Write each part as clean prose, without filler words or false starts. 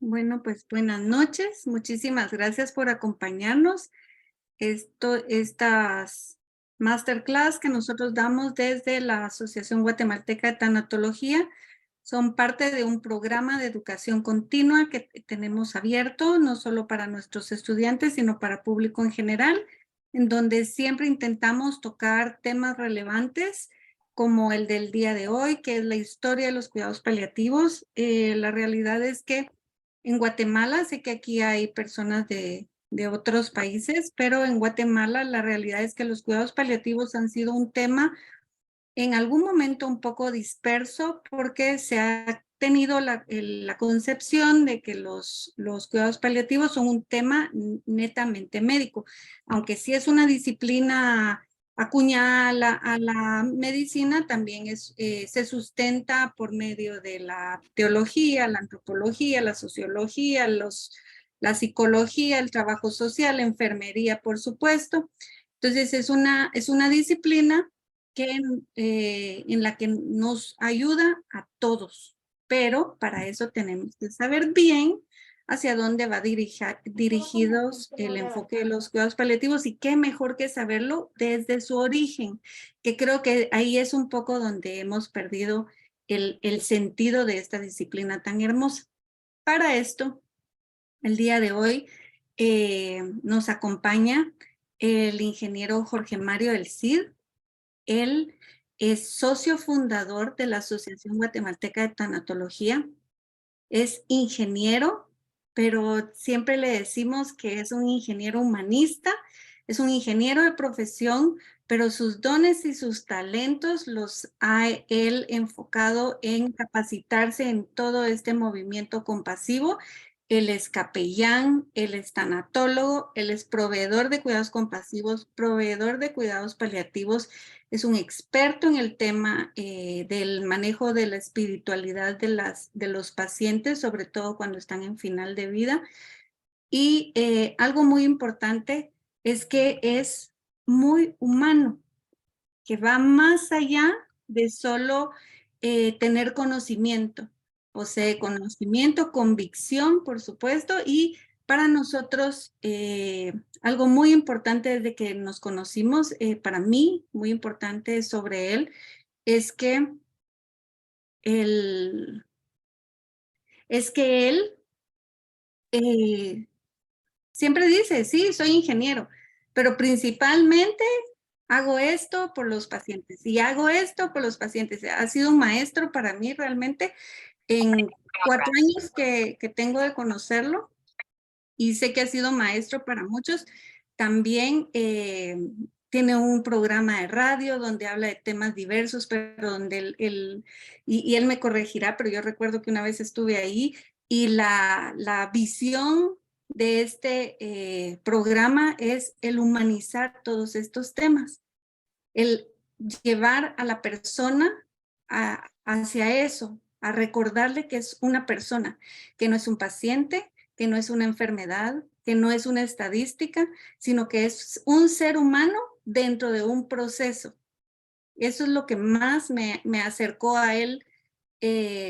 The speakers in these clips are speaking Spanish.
Bueno, pues buenas noches. Muchísimas gracias por acompañarnos. Estas masterclass que nosotros damos desde la Asociación Guatemalteca de Tanatología son parte de un programa de educación continua que tenemos abierto, no solo para nuestros estudiantes, sino para público en general, en donde siempre intentamos tocar temas relevantes como el del día de hoy, que es la historia de los cuidados paliativos. La realidad es que en Guatemala, sé que aquí hay personas de otros países, pero en Guatemala la realidad es que los cuidados paliativos han sido un tema en algún momento un poco disperso porque se ha tenido la concepción de que los cuidados paliativos son un tema netamente médico, aunque sí es una disciplina acuñada a la medicina, también se sustenta por medio de la teología, la antropología, la sociología, la psicología, el trabajo social, la enfermería, por supuesto. Entonces es una disciplina en la que nos ayuda a todos, pero para eso tenemos que saber bien hacia dónde va dirigidos el enfoque de los cuidados paliativos y qué mejor que saberlo desde su origen, que creo que ahí es un poco donde hemos perdido el sentido de esta disciplina tan hermosa. Para esto, el día de hoy nos acompaña el ingeniero Jorge Mario del Cid. Él es socio fundador de la Asociación Guatemalteca de Tanatología, es ingeniero, pero siempre le decimos que es un ingeniero humanista, es un ingeniero de profesión, pero sus dones y sus talentos los ha él enfocado en capacitarse en todo este movimiento compasivo. Él es capellán, él es tanatólogo, él es proveedor de cuidados compasivos, proveedor de cuidados paliativos, es un experto en el tema del manejo de la espiritualidad de los pacientes, sobre todo cuando están en final de vida. Y algo muy importante es que es muy humano, que va más allá de solo tener conocimiento. Posee conocimiento, convicción, por supuesto, y para nosotros algo muy importante desde que nos conocimos, para mí, muy importante sobre él, es que él, es que él eh, siempre dice, sí, soy ingeniero, pero principalmente hago esto por los pacientes y hago esto por los pacientes. Ha sido un maestro para mí realmente en 4 años que tengo de conocerlo y sé que ha sido maestro para muchos. También tiene un programa de radio donde habla de temas diversos, pero donde y él me corregirá, pero yo recuerdo que una vez estuve ahí y la visión de este programa es el humanizar todos estos temas, el llevar a la persona hacia eso, a recordarle que es una persona, que no es un paciente, que no es una enfermedad, que no es una estadística, sino que es un ser humano dentro de un proceso. Eso es lo que más me acercó a él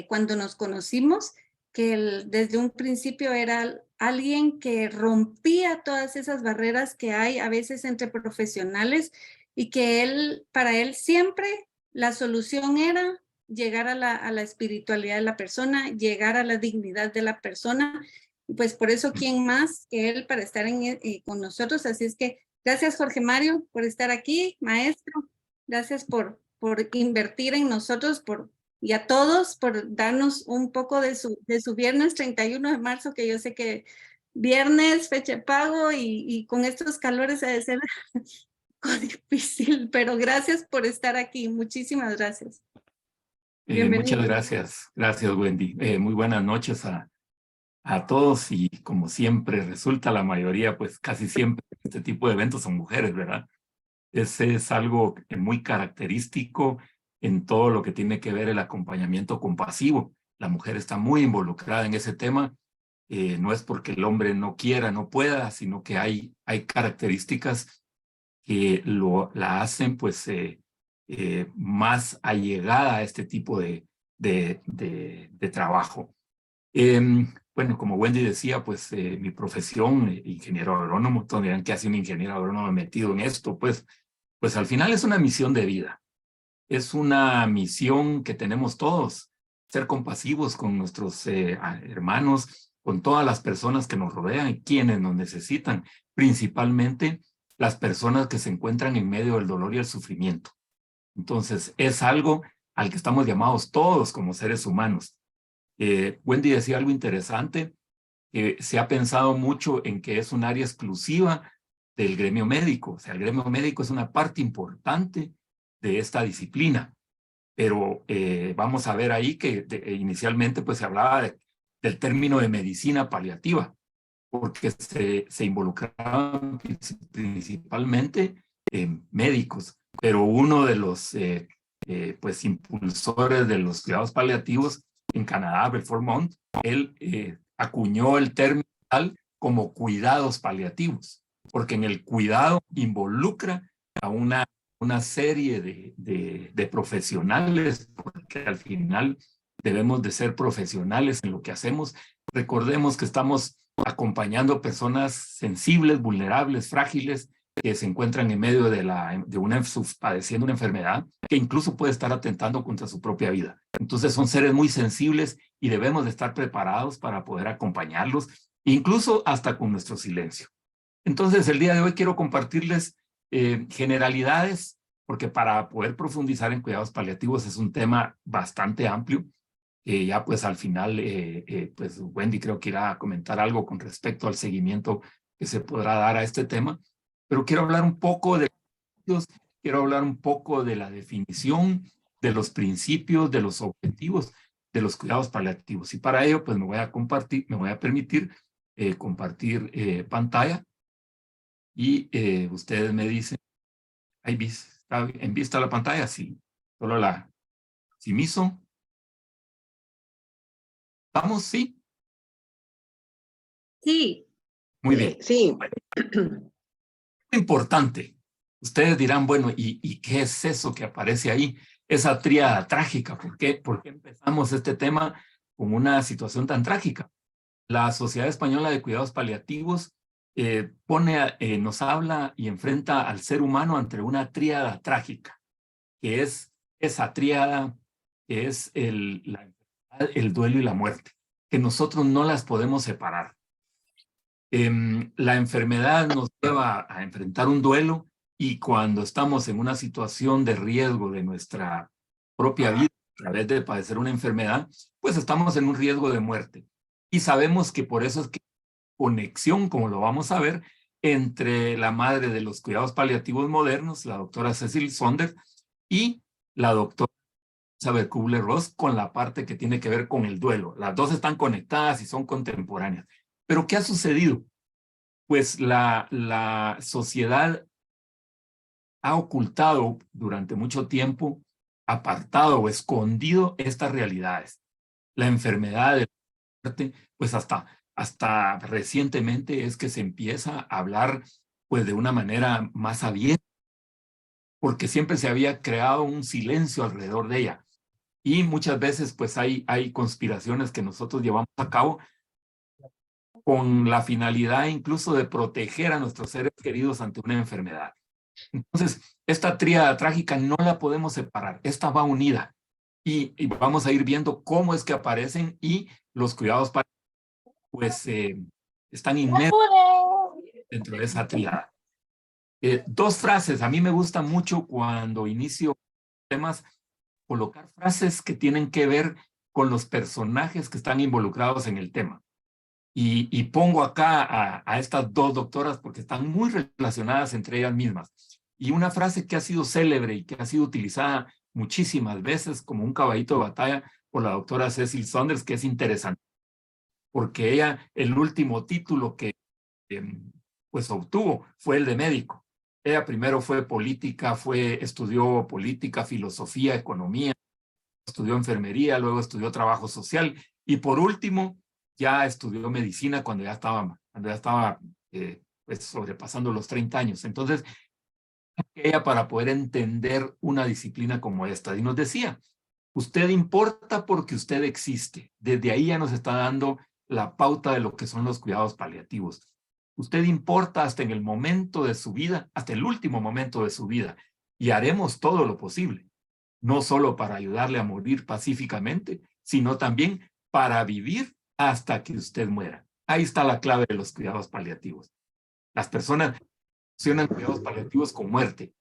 cuando nos conocimos, que él, desde un principio era alguien que rompía todas esas barreras que hay a veces entre profesionales y que para él siempre la solución era llegar a la espiritualidad de la persona, llegar a la dignidad de la persona. Y pues por eso, ¿quién más que él para estar con nosotros? Así es que gracias, Jorge Mario, por estar aquí, maestro. Gracias por invertir en nosotros, y a todos por darnos un poco de su viernes 31 de marzo, que yo sé que viernes, fecha de pago y con estos calores ha de ser difícil, pero gracias por estar aquí. Muchísimas gracias. Muchas Bienvenido. gracias Wendy. Muy buenas noches a todos y como siempre resulta la mayoría, pues casi siempre este tipo de eventos son mujeres, ¿verdad? Ese es algo muy característico en todo lo que tiene que ver el acompañamiento compasivo. La mujer está muy involucrada en ese tema. No es porque el hombre no quiera, no pueda, sino que hay características que la hacen pues más allegada a este tipo de trabajo. bueno, como Wendy decía, pues mi profesión, ingeniero agrónomo, todos dirán que hace un ingeniero agrónomo metido en esto, pues al final es una misión de vida. Es una misión que tenemos todos, ser compasivos con nuestros hermanos, con todas las personas que nos rodean y quienes nos necesitan, principalmente las personas que se encuentran en medio del dolor y el sufrimiento. Entonces, es algo al que estamos llamados todos como seres humanos. Wendy decía algo interesante, se ha pensado mucho en que es un área exclusiva del gremio médico. O sea, el gremio médico es una parte importante de esta disciplina, pero vamos a ver ahí que inicialmente pues se hablaba del término de medicina paliativa, porque se involucraban principalmente médicos, pero uno de los pues impulsores de los cuidados paliativos en Canadá, Belfort Mont, él acuñó el término tal como cuidados paliativos, porque en el cuidado involucra a una serie de profesionales, porque al final debemos de ser profesionales en lo que hacemos. Recordemos que estamos acompañando personas sensibles, vulnerables, frágiles, que se encuentran en medio padeciendo una enfermedad que incluso puede estar atentando contra su propia vida. Entonces son seres muy sensibles y debemos de estar preparados para poder acompañarlos, incluso hasta con nuestro silencio. Entonces el día de hoy quiero compartirles generalidades, porque para poder profundizar en cuidados paliativos es un tema bastante amplio. Ya pues al final, pues Wendy creo que irá a comentar algo con respecto al seguimiento que se podrá dar a este tema, pero quiero hablar un poco de ellos, quiero hablar un poco de la definición, de los principios, de los objetivos de los cuidados paliativos. Y para ello pues me voy a permitir compartir pantalla y ustedes me dicen, ¿está en vista la pantalla? Sí, solo la simiso. ¿Estamos? Sí. Sí. Muy bien. Sí. Importante. Ustedes dirán, bueno, ¿y qué es eso que aparece ahí? Esa tríada trágica. ¿Por qué empezamos este tema con una situación tan trágica? La Sociedad Española de Cuidados Paliativos nos habla y enfrenta al ser humano ante una tríada trágica, que es esa tríada que es el duelo y la muerte, que nosotros no las podemos separar. La enfermedad nos lleva a enfrentar un duelo y cuando estamos en una situación de riesgo de nuestra propia vida a través de padecer una enfermedad, pues estamos en un riesgo de muerte. Y sabemos que por eso es que conexión, como lo vamos a ver, entre la madre de los cuidados paliativos modernos, la doctora Cecil Saunders, y la doctora Isabel Kubler-Ross con la parte que tiene que ver con el duelo. Las dos están conectadas y son contemporáneas. Pero ¿qué ha sucedido? Pues la sociedad ha ocultado durante mucho tiempo, apartado o escondido estas realidades. La enfermedad de la muerte, pues hasta recientemente es que se empieza a hablar pues de una manera más abierta, porque siempre se había creado un silencio alrededor de ella. Y muchas veces pues hay conspiraciones que nosotros llevamos a cabo con la finalidad incluso de proteger a nuestros seres queridos ante una enfermedad. Entonces, esta tríada trágica no la podemos separar, esta va unida y vamos a ir viendo cómo es que aparecen y los cuidados para pues están inmersos dentro de esa tríada. Dos frases, a mí me gusta mucho cuando inicio temas, colocar frases que tienen que ver con los personajes que están involucrados en el tema. Y pongo acá a estas dos doctoras porque están muy relacionadas entre ellas mismas. Y una frase que ha sido célebre y que ha sido utilizada muchísimas veces como un caballito de batalla por la doctora Cecil Saunders, que es interesante, porque ella, el último título que pues obtuvo fue el de médico. Ella primero fue política, estudió política, filosofía, economía, estudió enfermería, luego estudió trabajo social y por último ya estudió medicina cuando ya estaba pues sobrepasando los 30 años. Entonces, ella para poder entender una disciplina como esta, y nos decía, usted importa porque usted existe. Desde ahí ya nos está dando la pauta de lo que son los cuidados paliativos. Usted importa hasta en el momento de su vida, hasta el último momento de su vida, y haremos todo lo posible, no solo para ayudarle a morir pacíficamente, sino también para vivir hasta que usted muera. Ahí está la clave de los cuidados paliativos. Las personas relacionan cuidados paliativos con muerte,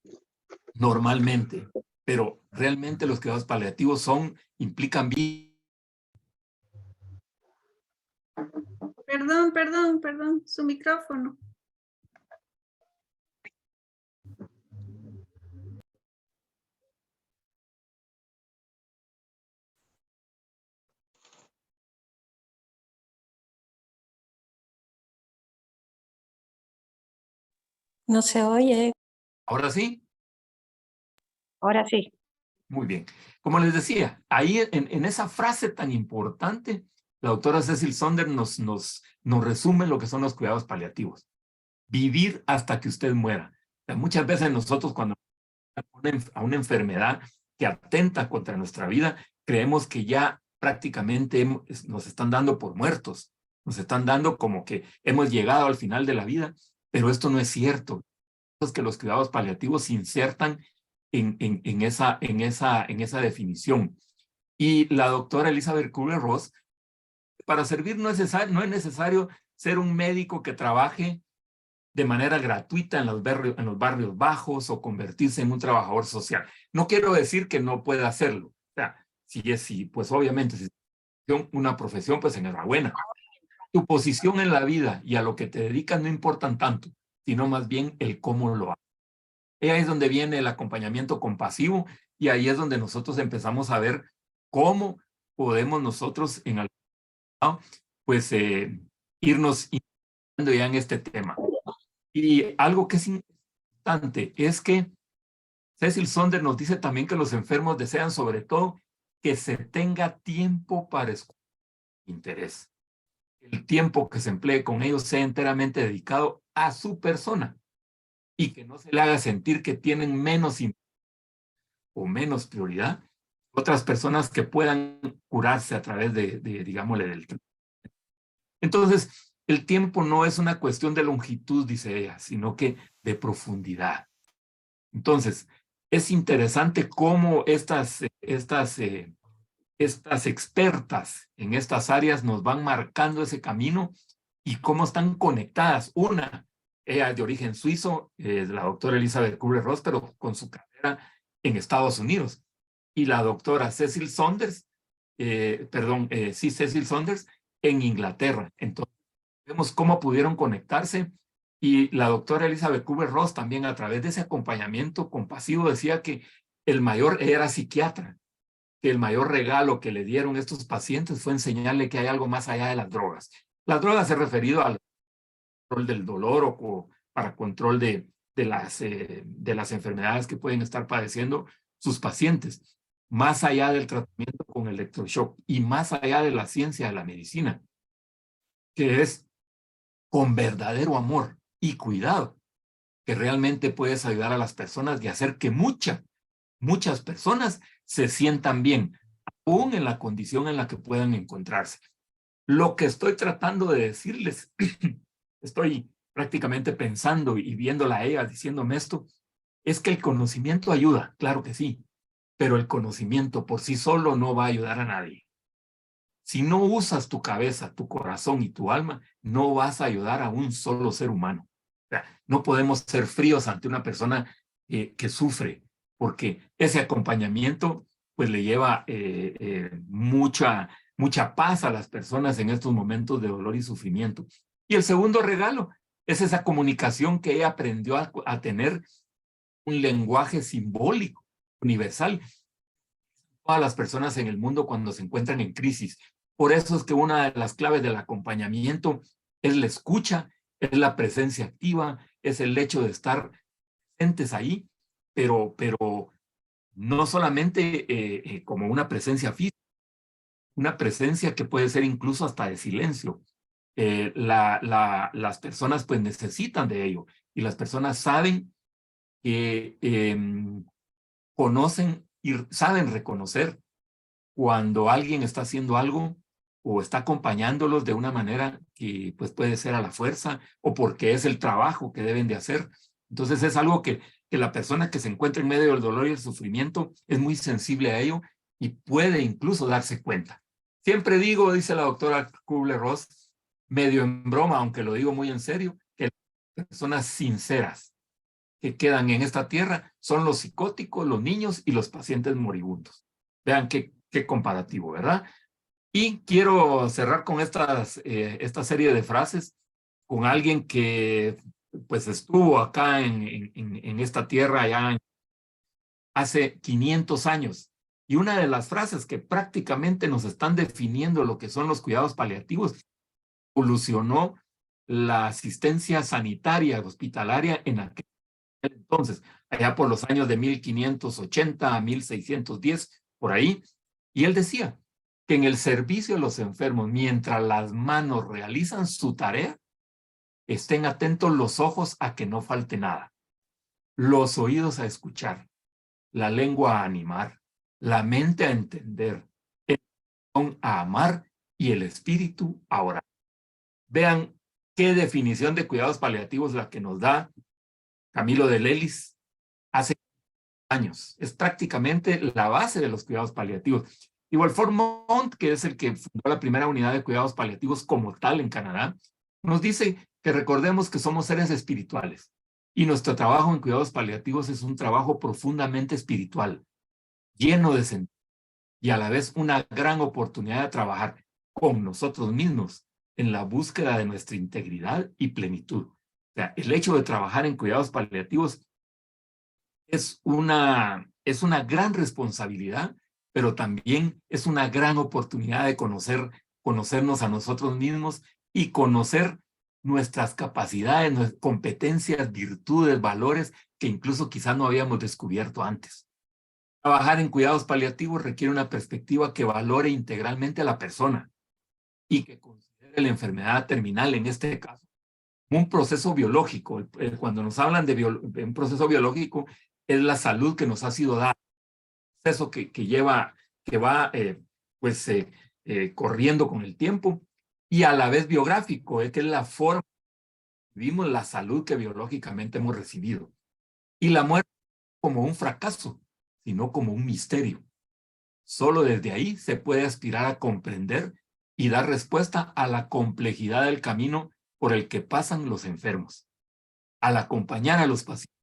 normalmente, pero realmente los cuidados paliativos implican vida. Perdón, su micrófono. No se oye. ¿Ahora sí? Ahora sí. Muy bien. Como les decía, ahí en esa frase tan importante, la doctora Cecil Saunders nos resume lo que son los cuidados paliativos. Vivir hasta que usted muera. O sea, muchas veces nosotros cuando a una enfermedad que atenta contra nuestra vida, creemos que ya prácticamente nos están dando por muertos. Nos están dando como que hemos llegado al final de la vida, pero esto no es cierto. Es que los cuidados paliativos se insertan en esa definición. Y la doctora Elizabeth Kubler-Ross, para servir no es necesario ser un médico que trabaje de manera gratuita en los barrios bajos o convertirse en un trabajador social. No quiero decir que no pueda hacerlo. O sea, pues obviamente, si es una profesión, pues enhorabuena. Tu posición en la vida y a lo que te dedicas no importan tanto, sino más bien el cómo lo haces. Y ahí es donde viene el acompañamiento compasivo y ahí es donde nosotros empezamos a ver cómo podemos nosotros en algún lado, pues irnos iniciando ya en este tema. Y algo que es importante es que Cecil Saunders nos dice también que los enfermos desean sobre todo que se tenga tiempo para escuchar interés. El tiempo que se emplee con ellos sea enteramente dedicado a su persona y que no se le haga sentir que tienen menos o menos prioridad otras personas que puedan curarse a través digámosle, del tiempo. Entonces, el tiempo no es una cuestión de longitud, dice ella, sino que de profundidad. Entonces, es interesante cómo estas expertas en estas áreas nos van marcando ese camino y cómo están conectadas. Ella es de origen suizo, la doctora Elizabeth Kubler-Ross, pero con su carrera en Estados Unidos. Y la doctora Cecil Saunders, Cecil Saunders en Inglaterra. Entonces, vemos cómo pudieron conectarse y la doctora Elizabeth Kubler-Ross también a través de ese acompañamiento compasivo decía que el mayor era psiquiatra, que el mayor regalo que le dieron estos pacientes fue enseñarle que hay algo más allá de las drogas. Las drogas se referido al control del dolor o para control de las enfermedades que pueden estar padeciendo sus pacientes, más allá del tratamiento con electroshock y más allá de la ciencia de la medicina, que es con verdadero amor y cuidado, que realmente puedes ayudar a las personas y hacer que muchas personas se sientan bien, aún en la condición en la que puedan encontrarse. Lo que estoy tratando de decirles, estoy prácticamente pensando y viéndola a ella diciéndome esto, es que el conocimiento ayuda, claro que sí, pero el conocimiento por sí solo no va a ayudar a nadie. Si no usas tu cabeza, tu corazón y tu alma, no vas a ayudar a un solo ser humano. O sea, no podemos ser fríos ante una persona que sufre, porque ese acompañamiento pues le lleva mucha paz a las personas en estos momentos de dolor y sufrimiento. Y el segundo regalo es esa comunicación que ella aprendió a tener un lenguaje simbólico, universal. Todas las personas en el mundo cuando se encuentran en crisis. Por eso es que una de las claves del acompañamiento es la escucha, es la presencia activa, es el hecho de estar presentes ahí, pero no solamente como una presencia física, una presencia que puede ser incluso hasta de silencio. Las personas pues necesitan de ello y las personas saben que conocen y saben reconocer cuando alguien está haciendo algo o está acompañándolos de una manera que pues puede ser a la fuerza o porque es el trabajo que deben de hacer. Entonces es algo que la persona que se encuentra en medio del dolor y el sufrimiento es muy sensible a ello y puede incluso darse cuenta. Siempre digo, dice la doctora Kubler-Ross, medio en broma, aunque lo digo muy en serio, que las personas sinceras que quedan en esta tierra son los psicóticos, los niños y los pacientes moribundos. Vean qué comparativo, ¿verdad? Y quiero cerrar con esta serie de frases con alguien que pues estuvo acá en esta tierra ya hace 500 años. Y una de las frases que prácticamente nos están definiendo lo que son los cuidados paliativos, evolucionó la asistencia sanitaria hospitalaria en aquel entonces, allá por los años de 1580 a 1610, por ahí. Y él decía que en el servicio a los enfermos, mientras las manos realizan su tarea, estén atentos los ojos a que no falte nada, los oídos a escuchar, la lengua a animar, la mente a entender, el corazón a amar y el espíritu a orar. Vean qué definición de cuidados paliativos la que nos da Camilo de Lelis hace años. Es prácticamente la base de los cuidados paliativos. Y Wolford Mont, que es el que fundó la primera unidad de cuidados paliativos como tal en Canadá, nos dice que recordemos que somos seres espirituales y nuestro trabajo en cuidados paliativos es un trabajo profundamente espiritual, lleno de sentido y a la vez una gran oportunidad de trabajar con nosotros mismos en la búsqueda de nuestra integridad y plenitud. O sea, el hecho de trabajar en cuidados paliativos es una gran responsabilidad, pero también es una gran oportunidad de conocernos a nosotros mismos y conocer nuestras capacidades, competencias, virtudes, valores que incluso quizás no habíamos descubierto antes. Trabajar en cuidados paliativos requiere una perspectiva que valore integralmente a la persona y que considere la enfermedad terminal, en este caso, como un proceso biológico. Cuando nos hablan de un proceso biológico, es la salud que nos ha sido dada, un proceso que va corriendo con el tiempo, y a la vez biográfico, que es la forma que vivimos la salud que biológicamente hemos recibido. Y la muerte como un fracaso, sino como un misterio. Solo desde ahí se puede aspirar a comprender y dar respuesta a la complejidad del camino por el que pasan los enfermos. Al acompañar a los pacientes,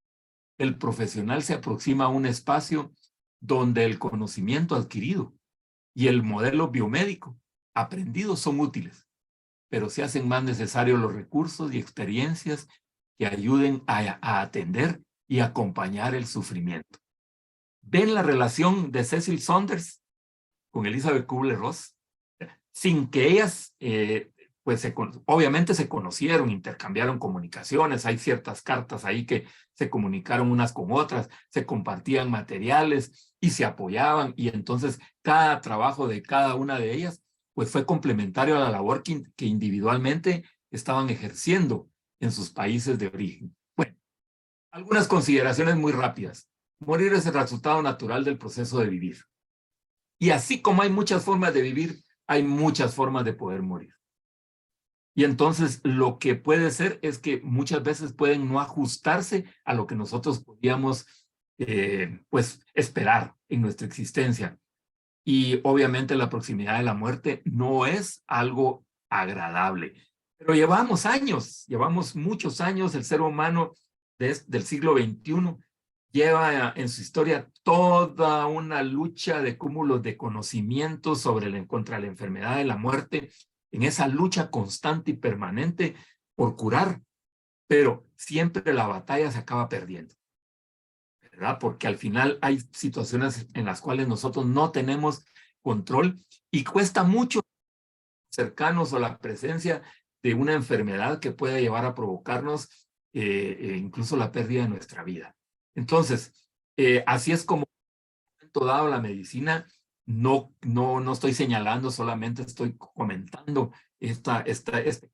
el profesional se aproxima a un espacio donde el conocimiento adquirido y el modelo biomédico aprendido son útiles, pero se hacen más necesarios los recursos y experiencias que ayuden a atender y acompañar el sufrimiento. ¿Ven la relación de Cecil Saunders con Elizabeth Kubler-Ross? Sin que ellas, obviamente se conocieron, intercambiaron comunicaciones, hay ciertas cartas ahí que se comunicaron unas con otras, se compartían materiales y se apoyaban, y entonces cada trabajo de cada una de ellas pues fue complementario a la labor que individualmente estaban ejerciendo en sus países de origen. Bueno, algunas consideraciones muy rápidas. Morir es el resultado natural del proceso de vivir. Y así como hay muchas formas de vivir, hay muchas formas de poder morir. Y entonces lo que puede ser es que muchas veces pueden no ajustarse a lo que nosotros podíamos esperar en nuestra existencia. Y obviamente la proximidad de la muerte no es algo agradable. Pero llevamos muchos años, el ser humano del siglo XXI lleva en su historia toda una lucha de cúmulos de conocimientos contra la enfermedad de la muerte, en esa lucha constante y permanente por curar, pero siempre la batalla se acaba perdiendo, ¿verdad? Porque al final hay situaciones en las cuales nosotros no tenemos control y cuesta mucho cercanos o la presencia de una enfermedad que puede llevar a provocarnos incluso la pérdida de nuestra vida. Entonces, así es como dado la medicina, no estoy señalando, solamente estoy comentando este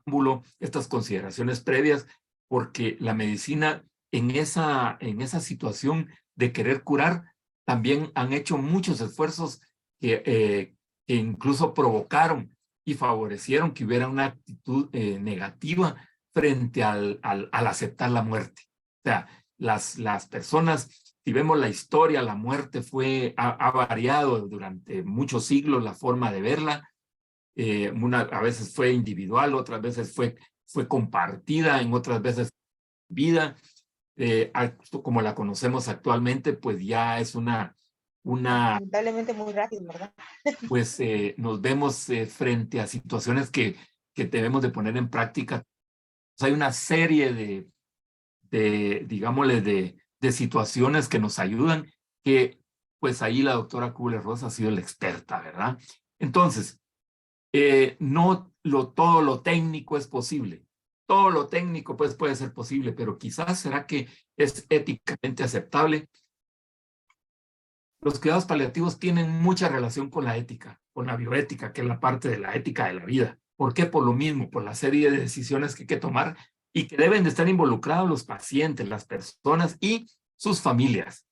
ángulo, estas consideraciones previas, porque la medicina en esa situación de querer curar, también han hecho muchos esfuerzos que que incluso provocaron y favorecieron que hubiera una actitud negativa frente al aceptar la muerte. O sea, las personas, si vemos la historia, la muerte ha variado durante muchos siglos la forma de verla. A veces fue individual, otras veces fue compartida, en otras veces vida. Como la conocemos actualmente, pues ya es lamentablemente muy rápido, ¿verdad? Pues nos vemos frente a situaciones que debemos de poner en práctica. Pues hay una serie digámosle, de situaciones que nos ayudan, que pues ahí la doctora Kubler-Ross ha sido la experta, ¿verdad? Entonces, no todo lo técnico es posible. Todo lo técnico pues puede ser posible, pero quizás será que es éticamente aceptable. Los cuidados paliativos tienen mucha relación con la ética, con la bioética, que es la parte de la ética de la vida. ¿Por qué? Por lo mismo, por la serie de decisiones que hay que tomar y que deben de estar involucrados los pacientes, las personas y sus familias.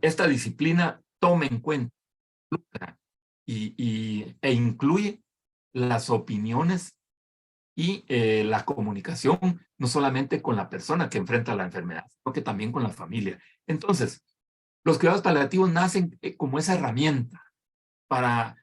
Esta disciplina toma en cuenta e incluye las opiniones y la comunicación, no solamente con la persona que enfrenta la enfermedad, sino que también con la familia. Entonces, los cuidados paliativos nacen como esa herramienta para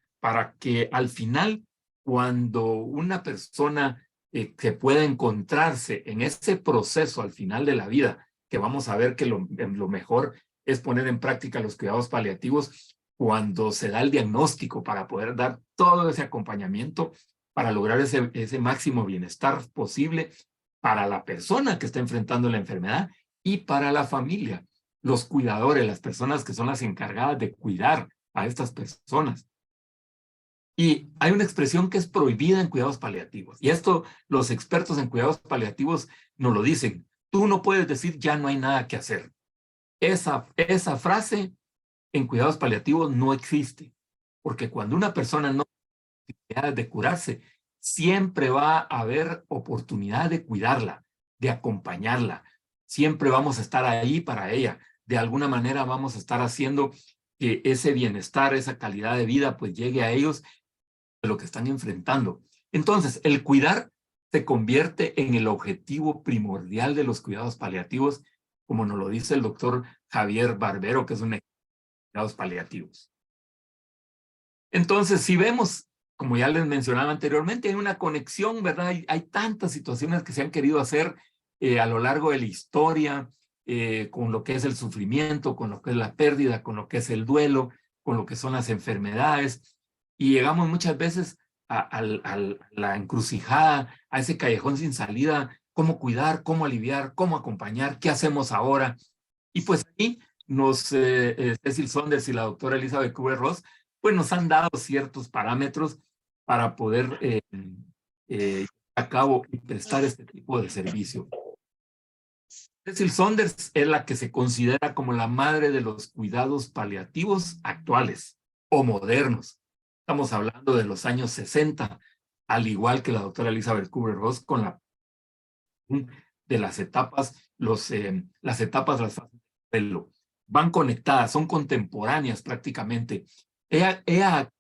que al final, cuando una persona que pueda encontrarse en ese proceso al final de la vida, que vamos a ver que lo mejor es poner en práctica los cuidados paliativos cuando se da el diagnóstico para poder dar todo ese acompañamiento para lograr ese máximo bienestar posible para la persona que está enfrentando la enfermedad y para la familia, los cuidadores, las personas que son las encargadas de cuidar a estas personas. Y hay una expresión que es prohibida en cuidados paliativos. Y esto los expertos en cuidados paliativos nos lo dicen. Tú no puedes decir ya no hay nada que hacer. Esa frase en cuidados paliativos no existe. Porque cuando una persona no tiene posibilidades de curarse, siempre va a haber oportunidad de cuidarla, de acompañarla. Siempre vamos a estar ahí para ella. De alguna manera vamos a estar haciendo que ese bienestar, esa calidad de vida, pues llegue a ellos de lo que están enfrentando. Entonces, el cuidar se convierte en el objetivo primordial de los cuidados paliativos, como nos lo dice el doctor Javier Barbero, que es un experto en cuidados paliativos. Entonces, si vemos, como ya les mencionaba anteriormente, hay una conexión, ¿verdad? Hay tantas situaciones que se han querido hacer a lo largo de la historia, con lo que es el sufrimiento, con lo que es la pérdida, con lo que es el duelo, con lo que son las enfermedades. Y llegamos muchas veces a la encrucijada, a ese callejón sin salida, cómo cuidar, cómo aliviar, cómo acompañar, qué hacemos ahora. Y pues ahí Cecil Saunders y la doctora Elizabeth Kubler-Ross pues nos han dado ciertos parámetros para poder llevar a cabo y prestar este tipo de servicio. Cecil Saunders es la que se considera como la madre de los cuidados paliativos actuales o modernos. Estamos hablando de los años 60, al igual que la doctora Elizabeth Kubler-Ross con de las etapas, las etapas de las fases del duelo. Van conectadas, son contemporáneas prácticamente. Ella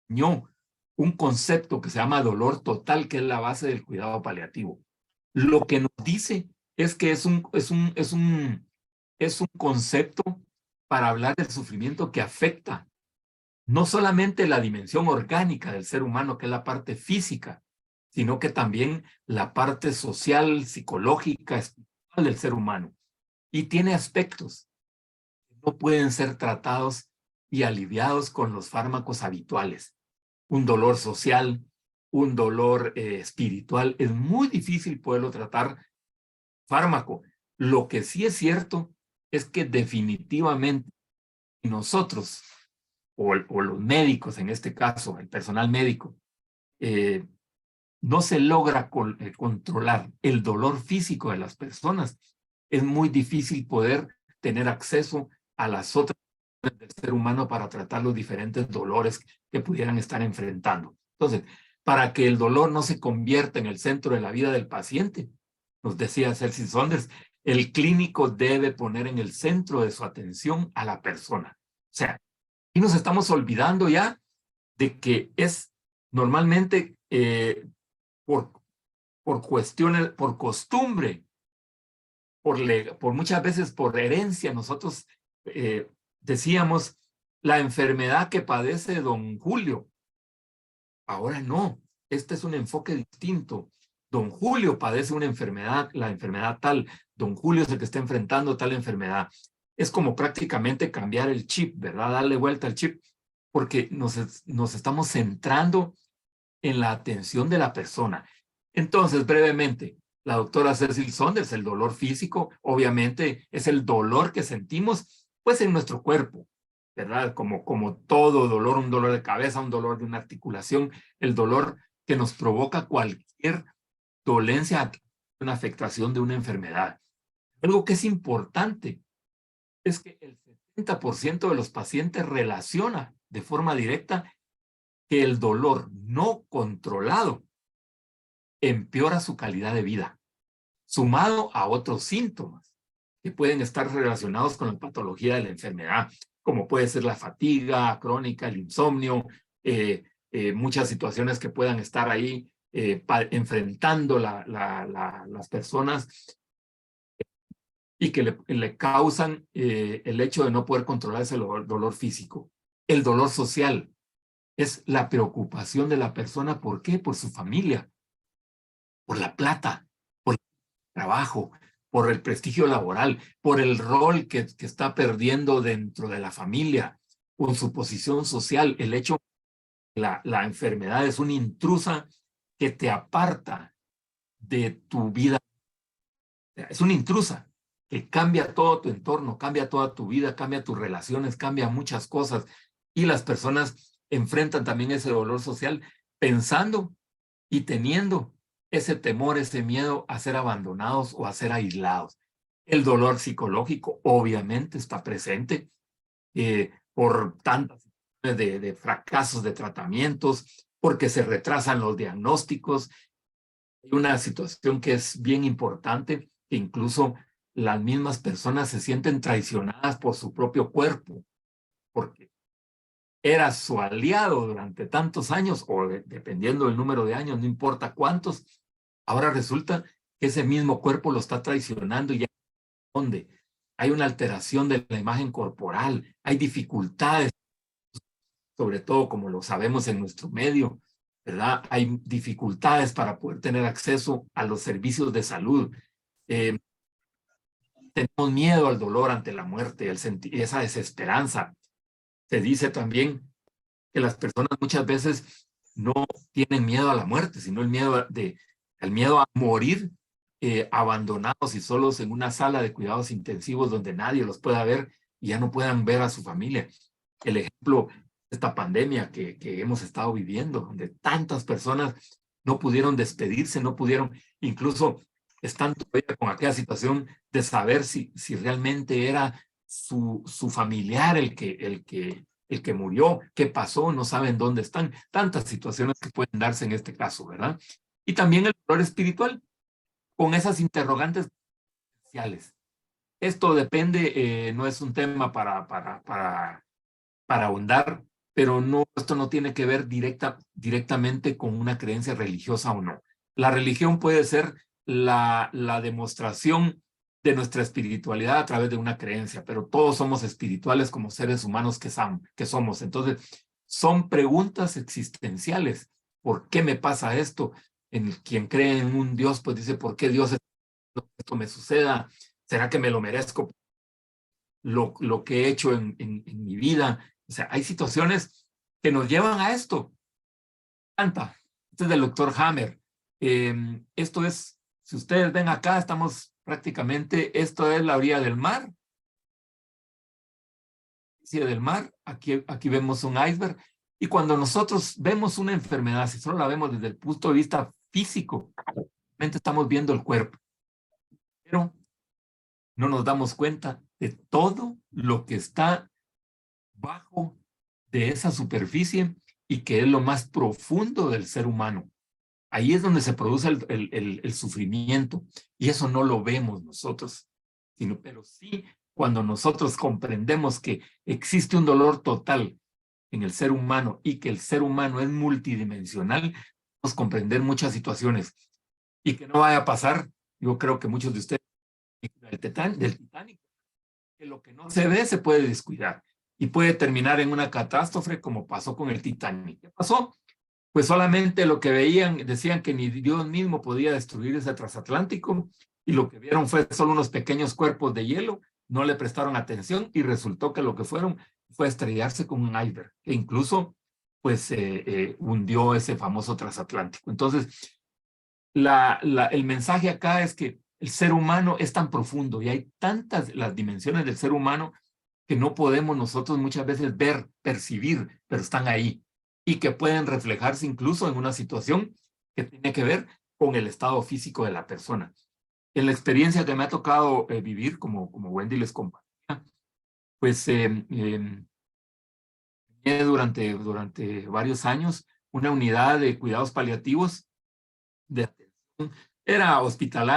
acuñó un concepto que se llama dolor total, que es la base del cuidado paliativo. Lo que nos dice es que es un concepto para hablar del sufrimiento que afecta no solamente la dimensión orgánica del ser humano, que es la parte física, sino que también la parte social, psicológica, espiritual del ser humano. Y tiene aspectos que no pueden ser tratados y aliviados con los fármacos habituales. Un dolor social, un dolor espiritual, es muy difícil poderlo tratar fármaco. Lo que sí es cierto es que definitivamente nosotros, o los médicos en este caso, el personal médico, no se logra controlar el dolor físico de las personas, es muy difícil poder tener acceso a las otras del ser humano para tratar los diferentes dolores que pudieran estar enfrentando. Entonces, para que el dolor no se convierta en el centro de la vida del paciente, nos decía Cecil Saunders, el clínico debe poner en el centro de su atención a la persona. O sea, y nos estamos olvidando ya de que es normalmente por cuestiones, por costumbre, por muchas veces por herencia, nosotros decíamos la enfermedad que padece don Julio. Ahora no, este es un enfoque distinto. Don Julio padece una enfermedad, la enfermedad tal. Don Julio es el que está enfrentando tal enfermedad. Es como prácticamente cambiar el chip, ¿verdad? Darle vuelta al chip, porque nos estamos centrando en la atención de la persona. Entonces, brevemente, la doctora Cecil Saunders, el dolor físico, obviamente, es el dolor que sentimos, pues, en nuestro cuerpo, ¿verdad? Como todo dolor, un dolor de cabeza, un dolor de una articulación, el dolor que nos provoca cualquier dolencia, una afectación de una enfermedad. Algo que es importante es que el 70% de los pacientes relaciona de forma directa que el dolor no controlado empeora su calidad de vida, sumado a otros síntomas que pueden estar relacionados con la patología de la enfermedad, como puede ser la fatiga crónica, el insomnio, muchas situaciones que puedan estar ahí enfrentando las personas y que le causan el hecho de no poder controlar ese dolor físico. El dolor social es la preocupación de la persona. ¿Por qué? Por su familia, por la plata, por el trabajo, por el prestigio laboral, por el rol que está perdiendo dentro de la familia, por su posición social. El hecho de la enfermedad es una intrusa que te aparta de tu vida. Es una intrusa que cambia todo tu entorno, cambia toda tu vida, cambia tus relaciones, cambia muchas cosas. Y las personas enfrentan también ese dolor social pensando y teniendo ese temor, ese miedo a ser abandonados o a ser aislados. El dolor psicológico obviamente está presente por tantas de fracasos de tratamientos, porque se retrasan los diagnósticos. Hay una situación que es bien importante, que incluso las mismas personas se sienten traicionadas por su propio cuerpo, porque era su aliado durante tantos años, o dependiendo del número de años, no importa cuántos, ahora resulta que ese mismo cuerpo lo está traicionando. Y ¿dónde? Hay una alteración de la imagen corporal, hay dificultades, sobre todo como lo sabemos en nuestro medio, ¿verdad? Hay dificultades para poder tener acceso a los servicios de salud. Tenemos miedo al dolor ante la muerte, esa desesperanza. Se dice también que las personas muchas veces no tienen miedo a la muerte, sino el miedo a morir abandonados y solos en una sala de cuidados intensivos donde nadie los pueda ver y ya no puedan ver a su familia. El ejemplo de esta pandemia que hemos estado viviendo, donde tantas personas no pudieron despedirse, no pudieron, incluso están todavía con aquella situación de saber si realmente era su familiar el que murió, qué pasó, no saben dónde están. Tantas situaciones que pueden darse en este caso, ¿verdad? Y también el dolor espiritual, con esas interrogantes existenciales. Esto depende, no es un tema para ahondar, pero no, esto no tiene que ver directamente con una creencia religiosa o no. La religión puede ser la demostración de nuestra espiritualidad a través de una creencia, pero todos somos espirituales como seres humanos que somos. Entonces, son preguntas existenciales. ¿Por qué me pasa esto? Quien cree en un Dios, pues dice, ¿por qué Dios esto me suceda? ¿Será que me lo merezco? Lo que he hecho en mi vida. O sea, hay situaciones que nos llevan a esto. Este es del doctor Hammer. Esto es, si ustedes ven acá, estamos prácticamente, esto es la orilla del mar. Del mar, aquí vemos un iceberg. Y cuando nosotros vemos una enfermedad, si solo la vemos desde el punto de vista físico, realmente estamos viendo el cuerpo. Pero no nos damos cuenta de todo lo que está bajo de esa superficie y que es lo más profundo del ser humano. Ahí es donde se produce el sufrimiento y eso no lo vemos nosotros, pero sí cuando nosotros comprendemos que existe un dolor total en el ser humano y que el ser humano es multidimensional, podemos comprender muchas situaciones. Y que no vaya a pasar, yo creo que muchos de ustedes del Titanic, que lo que no se ve se puede descuidar y puede terminar en una catástrofe como pasó con el Titanic. ¿Qué pasó? Pues solamente lo que veían, decían que ni Dios mismo podía destruir ese transatlántico y lo que vieron fue solo unos pequeños cuerpos de hielo, no le prestaron atención y resultó que lo que fueron fue estrellarse con un iceberg, que incluso pues hundió ese famoso transatlántico. Entonces, el mensaje acá es que el ser humano es tan profundo y hay tantas las dimensiones del ser humano que no podemos nosotros muchas veces ver, percibir, pero están ahí y que pueden reflejarse incluso en una situación que tiene que ver con el estado físico de la persona. En la experiencia que me ha tocado vivir, como Wendy les compartía, pues durante varios años una unidad de cuidados paliativos de atención. Era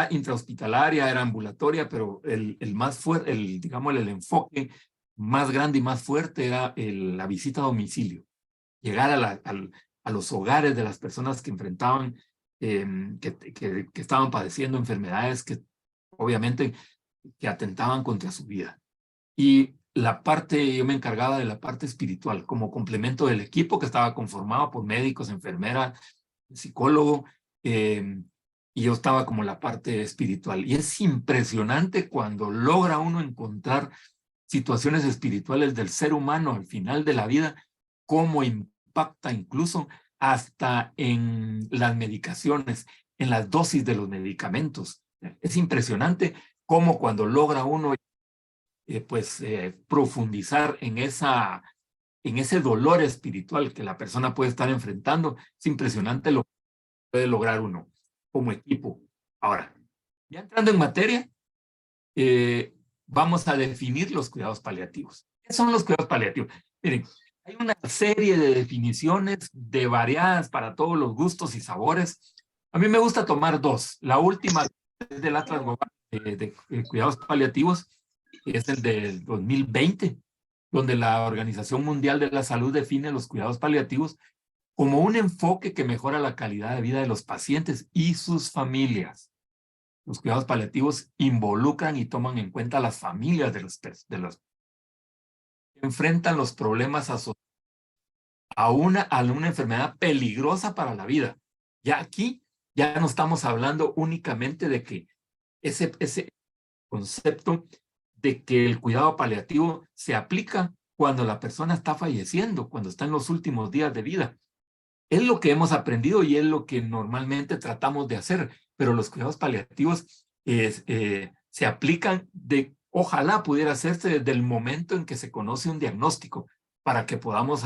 intrahospitalaria, era ambulatoria, pero el más fuerte, digamos, el enfoque más grande y más fuerte era la visita a domicilio. Llegar a los hogares de las personas que enfrentaban, que estaban padeciendo enfermedades que obviamente que atentaban contra su vida. Y yo me encargaba de la parte espiritual, como complemento del equipo que estaba conformado por médicos, enfermeras, psicólogo, y yo estaba como la parte espiritual. Y es impresionante cuando logra uno encontrar situaciones espirituales del ser humano al final de la vida, cómo impacta incluso hasta en las medicaciones, en las dosis de los medicamentos. Es impresionante cómo cuando logra uno profundizar en ese dolor espiritual que la persona puede estar enfrentando, es impresionante lo que puede lograr uno como equipo. Ahora, ya entrando en materia, vamos a definir los cuidados paliativos. ¿Qué son los cuidados paliativos? Miren, hay una serie de definiciones de variadas para todos los gustos y sabores. A mí me gusta tomar dos. La última es del Atlas Global de Cuidados Paliativos, es el del 2020, donde la Organización Mundial de la Salud define los cuidados paliativos como un enfoque que mejora la calidad de vida de los pacientes y sus familias. Los cuidados paliativos involucran y toman en cuenta a las familias de los que enfrentan los problemas asociados a una enfermedad peligrosa para la vida. Ya aquí, ya no estamos hablando únicamente de que ese concepto de que el cuidado paliativo se aplica cuando la persona está falleciendo, cuando está en los últimos días de vida. Es lo que hemos aprendido y es lo que normalmente tratamos de hacer, pero los cuidados paliativos se aplican ojalá pudiera hacerse desde el momento en que se conoce un diagnóstico, para que podamos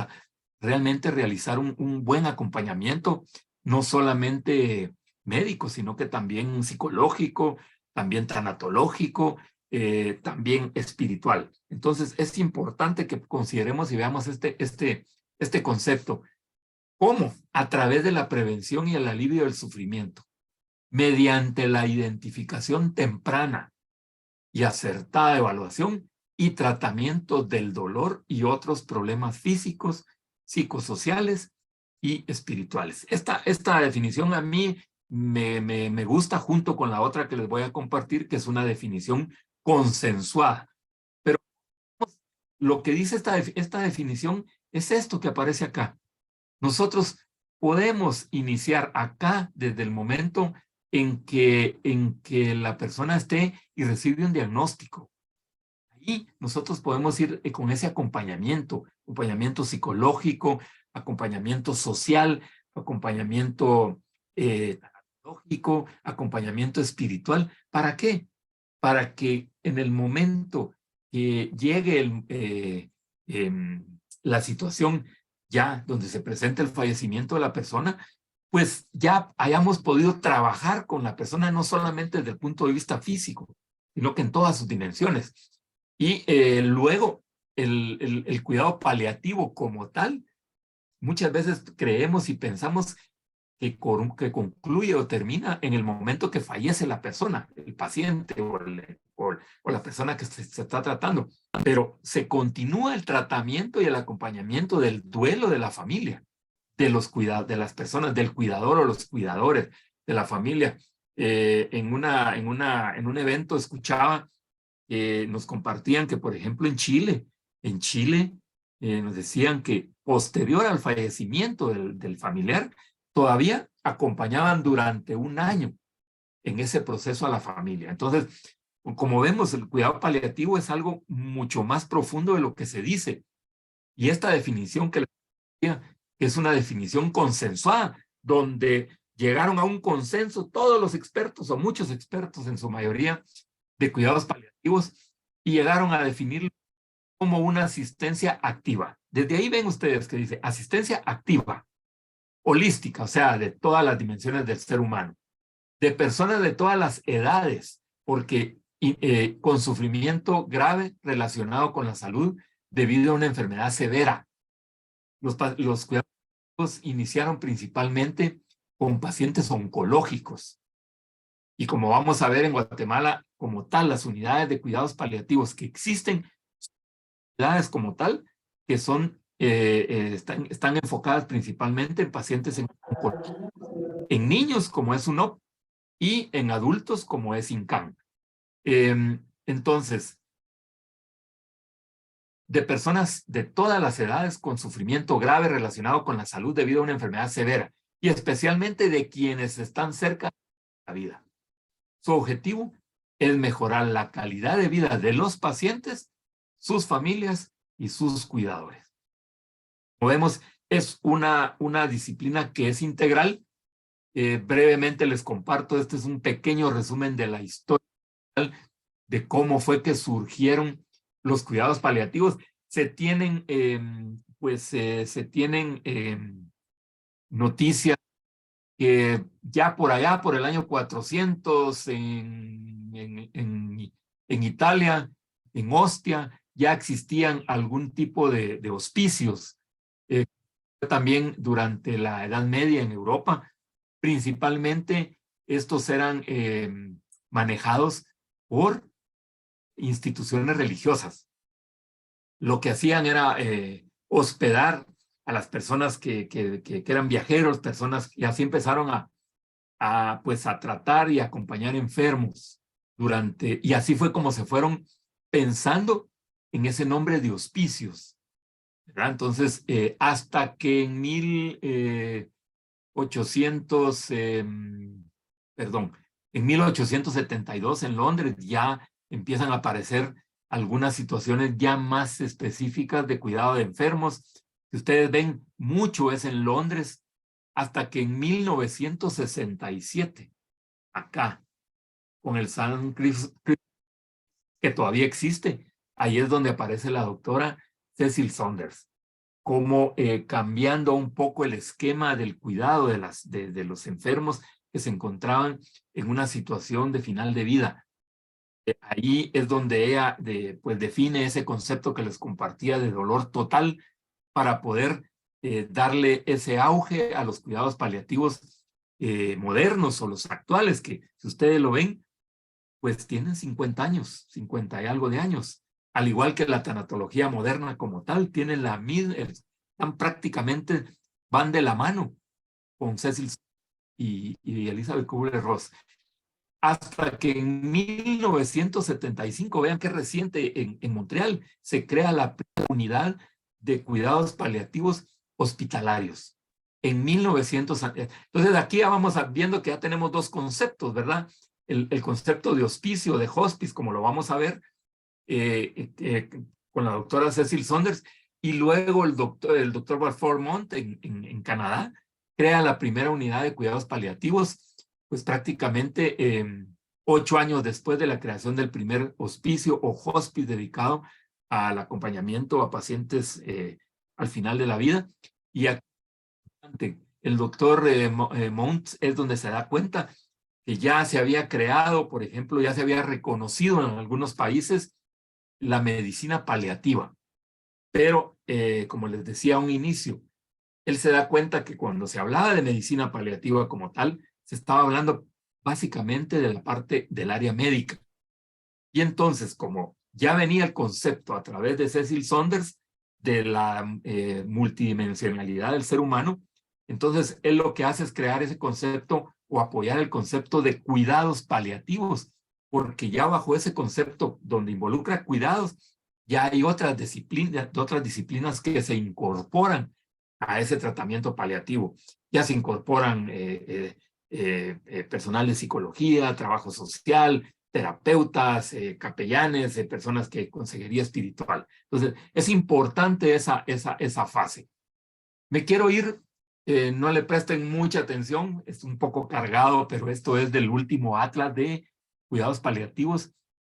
realmente realizar un buen acompañamiento, no solamente médico, sino que también psicológico, también tanatológico, también espiritual. Entonces es importante que consideremos y veamos este concepto. ¿Cómo? A través de la prevención y el alivio del sufrimiento, mediante la identificación temprana y acertada evaluación y tratamiento del dolor y otros problemas físicos, psicosociales y espirituales. Esta definición a mí me gusta, junto con la otra que les voy a compartir, que es una definición consensuada. Pero lo que dice esta definición es esto que aparece acá. Nosotros podemos iniciar acá desde el momento en que la persona esté y recibe un diagnóstico. Ahí nosotros podemos ir con ese acompañamiento psicológico, acompañamiento social, acompañamiento lógico, acompañamiento espiritual. ¿Para qué? Para que en el momento que llegue la situación ya donde se presenta el fallecimiento de la persona, pues ya hayamos podido trabajar con la persona no solamente desde el punto de vista físico, sino que en todas sus dimensiones. Y luego el cuidado paliativo como tal, muchas veces creemos y pensamos que concluye o termina en el momento que fallece la persona, el paciente o la persona que se está tratando. Pero se continúa el tratamiento y el acompañamiento del duelo de la familia, de las personas, del cuidador o los cuidadores de la familia. En un evento escuchaba, nos compartían que, por ejemplo, en Chile nos decían que posterior al fallecimiento del familiar, todavía acompañaban durante un año en ese proceso a la familia. Entonces, como vemos, el cuidado paliativo es algo mucho más profundo de lo que se dice. Y esta definición que les decía, es una definición consensuada, donde llegaron a un consenso todos los expertos, o muchos expertos en su mayoría, de cuidados paliativos, y llegaron a definirlo como una asistencia activa. Desde ahí ven ustedes que dice asistencia activa, holística, o sea, de todas las dimensiones del ser humano, de personas de todas las edades, porque con sufrimiento grave relacionado con la salud debido a una enfermedad severa. Los cuidados iniciaron principalmente con pacientes oncológicos. Y como vamos a ver en Guatemala, como tal, las unidades de cuidados paliativos que existen, unidades como tal, que son, están enfocadas principalmente en pacientes en niños, como es UNOP, y en adultos, como es INCAN. Entonces, de personas de todas las edades con sufrimiento grave relacionado con la salud debido a una enfermedad severa, y especialmente de quienes están cerca de la vida. Su objetivo es mejorar la calidad de vida de los pacientes, sus familias y sus cuidadores. Como vemos, es una disciplina que es integral. Brevemente les comparto, este es un pequeño resumen de la historia de cómo fue que surgieron los cuidados paliativos. Se tienen, noticias que ya por allá, por el año 400, en Italia, en Ostia, ya existían algún tipo de hospicios. También durante la Edad Media en Europa, principalmente estos eran manejados por instituciones religiosas. Lo que hacían era hospedar a las personas que eran viajeros, personas, y así empezaron a tratar y acompañar enfermos y así fue como se fueron pensando en ese nombre de hospicios, ¿verdad? Entonces, hasta que en 1872 en Londres ya empiezan a aparecer algunas situaciones ya más específicas de cuidado de enfermos. Si ustedes ven, mucho es en Londres, hasta que en 1967, acá, con el St. Chris, que todavía existe, ahí es donde aparece la doctora Cecil Saunders, como cambiando un poco el esquema del cuidado de los enfermos que se encontraban en una situación de final de vida. Ahí es donde ella define ese concepto que les compartía de dolor total para poder darle ese auge a los cuidados paliativos modernos o los actuales, que si ustedes lo ven, pues tienen 50 años, 50 y algo de años. Al igual que la tanatología moderna como tal, tienen la misma, están prácticamente, van de la mano con Cecil y Elizabeth Kubler-Ross. Hasta que en 1975, vean qué reciente, en Montreal, se crea la primera unidad de cuidados paliativos hospitalarios. En 1900, entonces aquí ya vamos viendo que ya tenemos dos conceptos, ¿verdad? El concepto de hospicio, de hospice, como lo vamos a ver con la doctora Cecil Saunders, y luego el doctor Balfour Mont en Canadá crea la primera unidad de cuidados paliativos, pues prácticamente 8 años después de la creación del primer hospicio o hospice dedicado al acompañamiento a pacientes al final de la vida. Y aquí, el doctor Mont es donde se da cuenta que ya se había creado, por ejemplo, ya se había reconocido en algunos países la medicina paliativa. Pero, como les decía a un inicio, él se da cuenta que cuando se hablaba de medicina paliativa como tal, se estaba hablando básicamente de la parte del área médica. Y entonces, como ya venía el concepto a través de Cecil Saunders de la multidimensionalidad del ser humano, entonces él lo que hace es crear ese concepto o apoyar el concepto de cuidados paliativos, porque ya bajo ese concepto donde involucra cuidados, ya hay otras disciplinas que se incorporan a ese tratamiento paliativo. Ya se incorporan personal de psicología, trabajo social, terapeutas, capellanes, personas que consejería espiritual. Entonces, es importante esa fase. Me quiero ir, no le presten mucha atención, es un poco cargado, pero esto es del último atlas de cuidados paliativos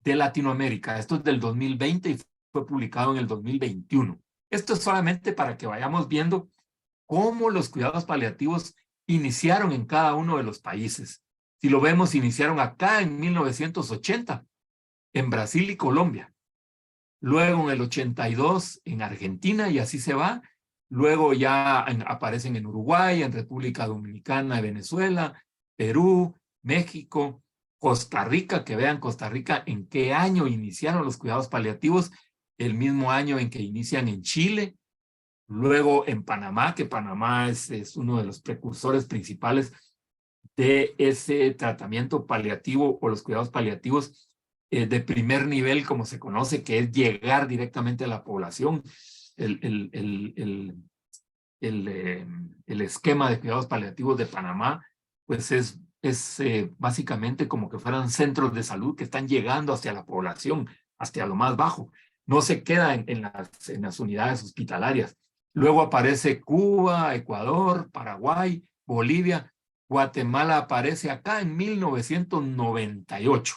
de Latinoamérica. Esto es del 2020 y fue publicado en el 2021. Esto es solamente para que vayamos viendo cómo los cuidados paliativos iniciaron en cada uno de los países. Si lo vemos, iniciaron acá en 1980, en Brasil y Colombia. Luego en el 82 en Argentina y así se va. Luego ya aparecen en Uruguay, en República Dominicana, Venezuela, Perú, México, Costa Rica, que vean Costa Rica en qué año iniciaron los cuidados paliativos, el mismo año en que inician en Chile. Luego en Panamá, que Panamá es uno de los precursores principales de ese tratamiento paliativo o los cuidados paliativos de primer nivel, como se conoce, que es llegar directamente a la población. El esquema de cuidados paliativos de Panamá, pues es básicamente como que fueran centros de salud que están llegando hacia la población, hasta lo más bajo. No se queda en las unidades hospitalarias. Luego aparece Cuba, Ecuador, Paraguay, Bolivia. Guatemala aparece acá en 1998.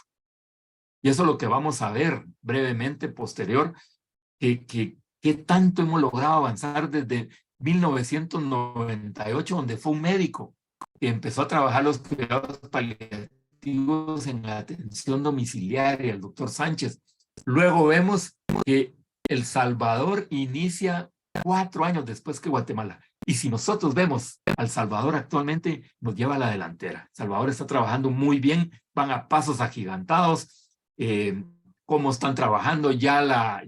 Y eso es lo que vamos a ver brevemente posterior, que tanto hemos logrado avanzar desde 1998, donde fue un médico que empezó a trabajar los cuidados paliativos en la atención domiciliaria, el doctor Sánchez. Luego vemos que El Salvador inicia 4 años después que Guatemala. Y si nosotros vemos al Salvador actualmente, nos lleva a la delantera. Salvador está trabajando muy bien, van a pasos agigantados. Cómo están trabajando, ya la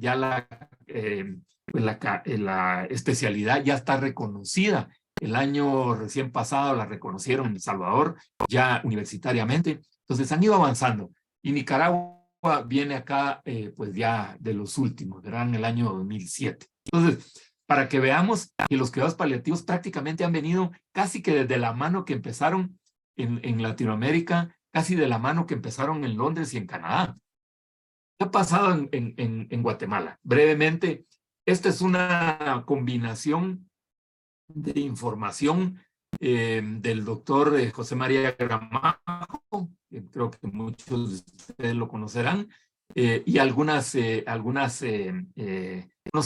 especialidad ya está reconocida. El año recién pasado la reconocieron en El Salvador, ya universitariamente. Entonces han ido avanzando. Y Nicaragua viene acá, pues ya de los últimos, ¿verdad? En el año 2007. Entonces, para que veamos que los cuidados paliativos prácticamente han venido casi que desde la mano que empezaron en Latinoamérica, casi de la mano que empezaron en Londres y en Canadá. ¿Qué ha pasado en Guatemala? Brevemente, esta es una combinación de información del doctor José María Gramajo, que creo que muchos de ustedes lo conocerán, y unos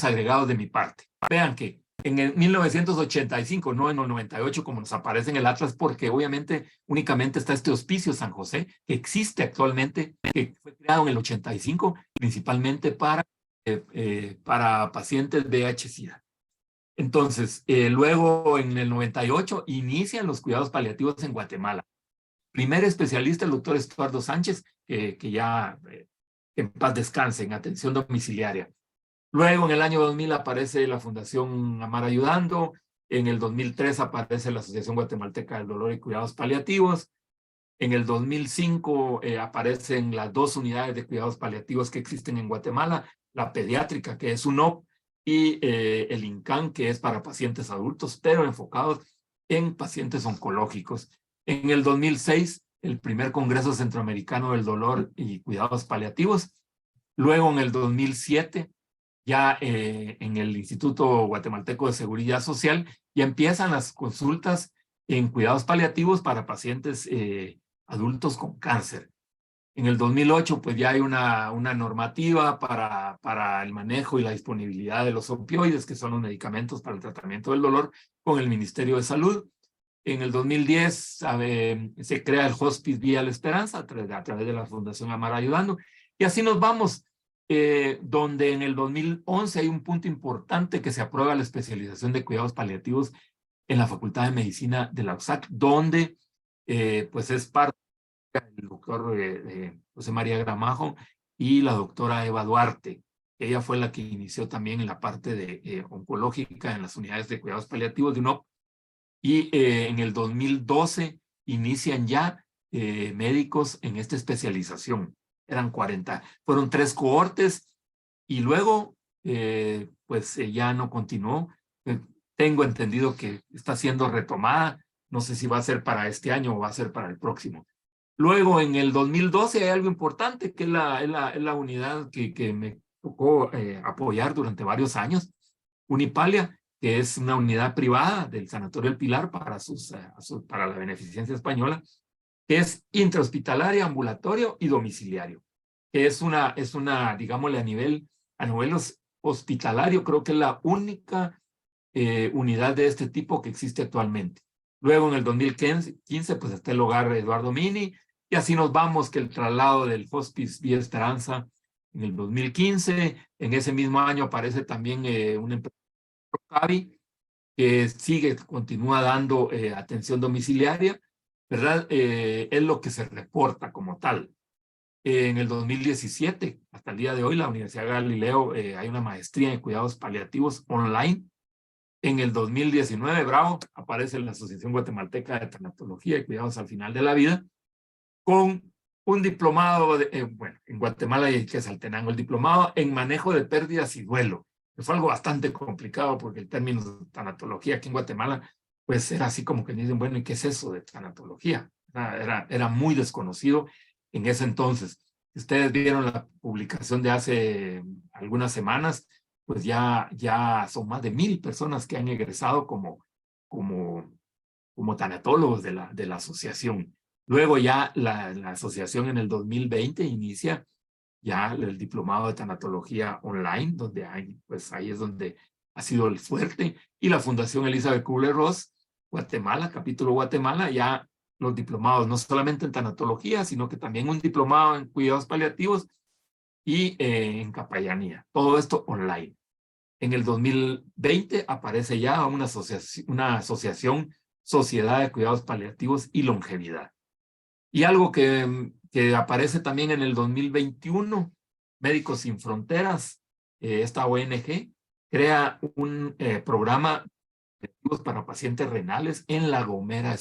agregados de mi parte. Vean que en el 1985, no en el 98 como nos aparece en el Atlas, porque obviamente únicamente está este Hospicio San José, que existe actualmente, que fue creado en el 85, principalmente para pacientes VIH-Sida. Entonces, luego en el 98 inician los cuidados paliativos en Guatemala. Primer especialista, el doctor Estuardo Sánchez, que ya en paz descanse, en atención domiciliaria. Luego, en el año 2000 aparece la Fundación Amar Ayudando. En el 2003 aparece la Asociación Guatemalteca del Dolor y Cuidados Paliativos. En el 2005 aparecen las 2 unidades de cuidados paliativos que existen en Guatemala, la pediátrica, que es UNOP, y el INCAN, que es para pacientes adultos, pero enfocados en pacientes oncológicos. En el 2006, el primer Congreso Centroamericano del Dolor y Cuidados Paliativos. Luego, en el 2007, ya en el Instituto Guatemalteco de Seguridad Social, ya empiezan las consultas en cuidados paliativos para pacientes adultos con cáncer. En el 2008, pues ya hay una normativa para el manejo y la disponibilidad de los opioides, que son los medicamentos para el tratamiento del dolor, con el Ministerio de Salud. En el 2010 se crea el Hospice Vía La Esperanza a través de la Fundación Amar Ayudando. Y así nos vamos, donde en el 2011 hay un punto importante que se aprueba la especialización de cuidados paliativos en la Facultad de Medicina de la USAC, donde pues es parte del doctor José María Gramajo y la doctora Eva Duarte. Ella fue la que inició también en la parte de oncológica en las unidades de cuidados paliativos de UNOP. Y en el 2012 inician ya médicos en esta especialización. Eran 40. Fueron 3 cohortes y luego pues ya no continuó. Tengo entendido que está siendo retomada. No sé si va a ser para este año o va a ser para el próximo. Luego, en el 2012 hay algo importante, que es la unidad que me tocó apoyar durante varios años, Unipalia, que es una unidad privada del Sanatorio El Pilar para la beneficencia española, que es intrahospitalaria, ambulatorio y domiciliario, que es una digámosle, a nivel hospitalario, creo que es la única unidad de este tipo que existe actualmente. Luego, en el 2015, pues está el hogar Eduardo Mini, y así nos vamos, que el traslado del Hospice Vía Esperanza en el 2015, en ese mismo año aparece también una empresa que continúa dando atención domiciliaria, ¿verdad? Es lo que se reporta como tal. En el 2017, hasta el día de hoy, la Universidad de Galileo hay una maestría en cuidados paliativos online. En el 2019, bravo, aparece la Asociación Guatemalteca de Tanatología y Cuidados al Final de la Vida, con un diplomado, bueno, en Guatemala y que es Altenango, el diplomado en manejo de pérdidas y duelo. Que fue algo bastante complicado porque el término de tanatología aquí en Guatemala, pues era así como que dicen, bueno, ¿y qué es eso de tanatología? Era muy desconocido en ese entonces. Si ustedes vieron la publicación de hace algunas semanas, pues ya son más de 1000 personas que han egresado como tanatólogos de la asociación. Luego ya la asociación en el 2020 inicia ya el diplomado de tanatología online, donde pues ahí es donde ha sido el fuerte, y la Fundación Elizabeth Kubler-Ross, Guatemala, capítulo Guatemala, ya los diplomados, no solamente en tanatología, sino que también un diplomado en cuidados paliativos y en capellanía. Todo esto online. En el 2020 aparece ya una asociación, Sociedad de Cuidados Paliativos y Longevidad. Y algo que aparece también en el 2021, Médicos Sin Fronteras, esta ONG, crea un programa para pacientes renales en La Gomera.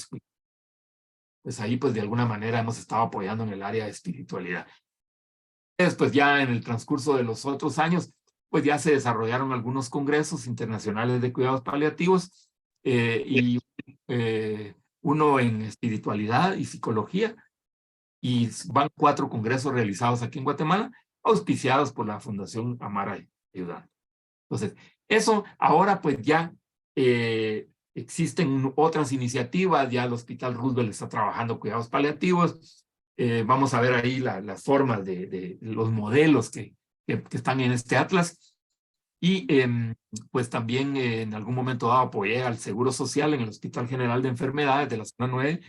Pues ahí, pues de alguna manera hemos estado apoyando en el área de espiritualidad. Después ya en el transcurso de los otros años, pues ya se desarrollaron algunos congresos internacionales de cuidados paliativos y uno en espiritualidad y psicología, y van 4 congresos realizados aquí en Guatemala, auspiciados por la Fundación Amara Ayudando. Entonces, eso ahora pues ya existen otras iniciativas, ya el Hospital Roosevelt está trabajando cuidados paliativos, vamos a ver ahí las formas de los modelos que están en este atlas, y pues también en algún momento dado apoyé al Seguro Social en el Hospital General de Enfermedades de la Zona 9,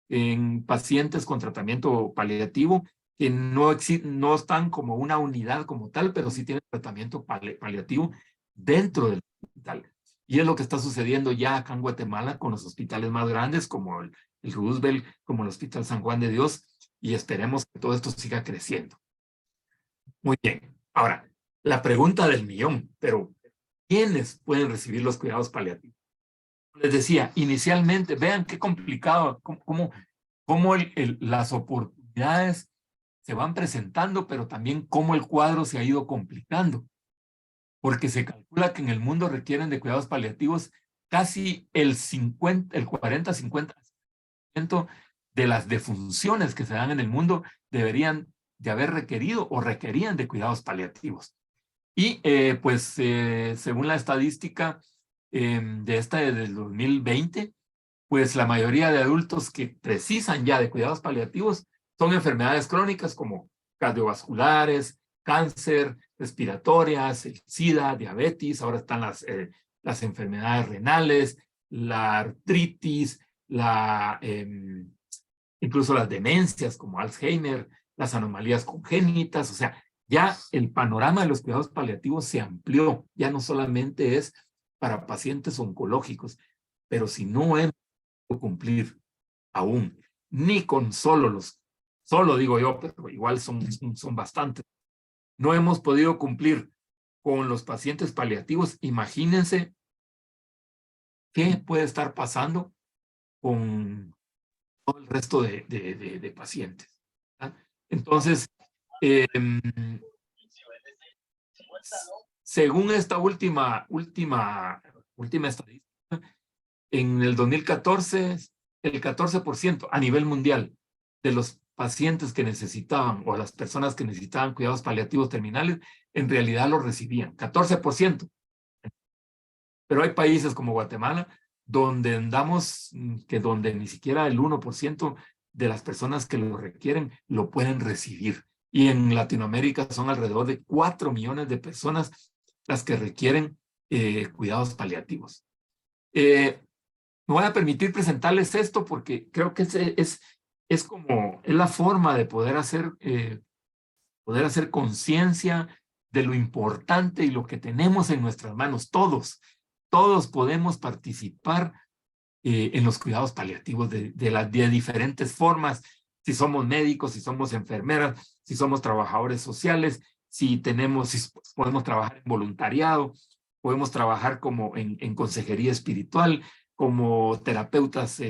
en pacientes con tratamiento paliativo, que no están como una unidad como tal, pero sí tienen tratamiento paliativo dentro del hospital. Y es lo que está sucediendo ya acá en Guatemala con los hospitales más grandes, como el Roosevelt, como el Hospital San Juan de Dios, y esperemos que todo esto siga creciendo. Muy bien. Ahora, la pregunta del millón, pero ¿quiénes pueden recibir los cuidados paliativos? Les decía, inicialmente, vean qué complicado, cómo las oportunidades se van presentando, pero también cómo el cuadro se ha ido complicando. Porque se calcula que en el mundo requieren de cuidados paliativos casi el 40-50% de las defunciones que se dan en el mundo deberían de haber requerido o requerían de cuidados paliativos. Y según la estadística del 2020, pues la mayoría de adultos que precisan ya de cuidados paliativos son enfermedades crónicas como cardiovasculares, cáncer, respiratorias, el SIDA, diabetes, ahora están las enfermedades renales, la artritis, incluso las demencias como Alzheimer, las anomalías congénitas. O sea, ya el panorama de los cuidados paliativos se amplió, ya no solamente es para pacientes oncológicos, Pero si no hemos podido cumplir aún, ni con solo digo yo, pero igual son bastantes, no hemos podido cumplir con los pacientes paliativos, imagínense qué puede estar pasando con todo el resto de pacientes, ¿verdad? Entonces, según esta última estadística, en el 2014, el 14% a nivel mundial de los pacientes que necesitaban o las personas que necesitaban cuidados paliativos terminales, en realidad los recibían, 14%. Pero hay países como Guatemala donde donde ni siquiera el 1% de las personas que lo requieren lo pueden recibir. Y en Latinoamérica son alrededor de 4 millones de personas las que requieren cuidados paliativos. Me voy a permitir presentarles esto porque creo que es la forma de poder hacer conciencia de lo importante y lo que tenemos en nuestras manos. Todos podemos participar en los cuidados paliativos de diferentes formas. Si somos médicos, si somos enfermeras, si somos trabajadores sociales, si podemos trabajar en voluntariado, podemos trabajar como en consejería espiritual, como terapeutas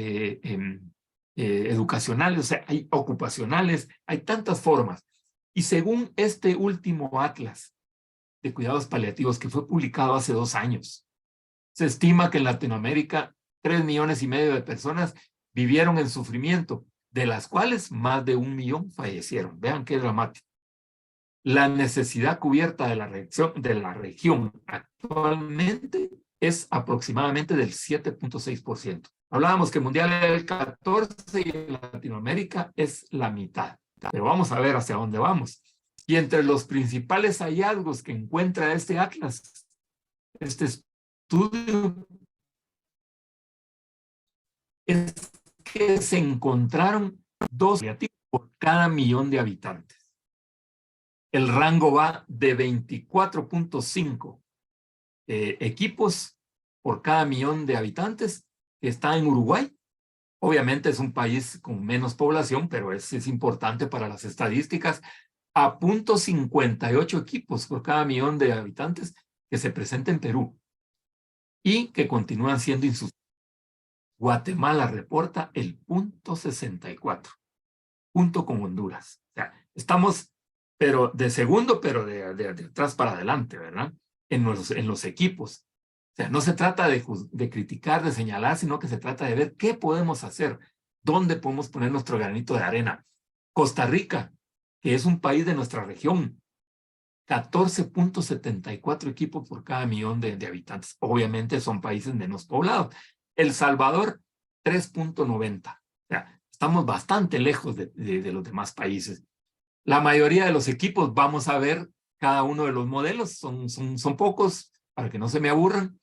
educacionales, o sea, hay ocupacionales, hay tantas formas. Y según este último atlas de cuidados paliativos que fue publicado hace 2 años, se estima que en Latinoamérica 3,5 millones de personas vivieron en sufrimiento, de las cuales más de 1 millón fallecieron. Vean qué dramático. La necesidad cubierta de la región actualmente es aproximadamente del 7.6%. Hablábamos que mundial era el 14% y en Latinoamérica es la mitad. Pero vamos a ver hacia dónde vamos. Y entre los principales hallazgos que encuentra este atlas, este estudio, es que se encontraron 2 paliativos por cada millón de habitantes. El rango va de 24.5 equipos por cada millón de habitantes, que está en Uruguay. Obviamente es un país con menos población, pero es importante para las estadísticas, a 0.58 equipos por cada millón de habitantes que se presenta en Perú y que continúan siendo insuficientes. Guatemala reporta el 0.64, junto con Honduras. O sea, estamos, pero de segundo, pero de atrás para adelante, ¿verdad? En los equipos. O sea, no se trata de criticar, de señalar, sino que se trata de ver qué podemos hacer, dónde podemos poner nuestro granito de arena. Costa Rica, que es un país de nuestra región, 14.74 equipos por cada millón de habitantes. Obviamente son países menos poblados. El Salvador, 3.90. O sea, estamos bastante lejos de los demás países. La mayoría de los equipos, vamos a ver cada uno de los modelos, son pocos, para que no se me aburran.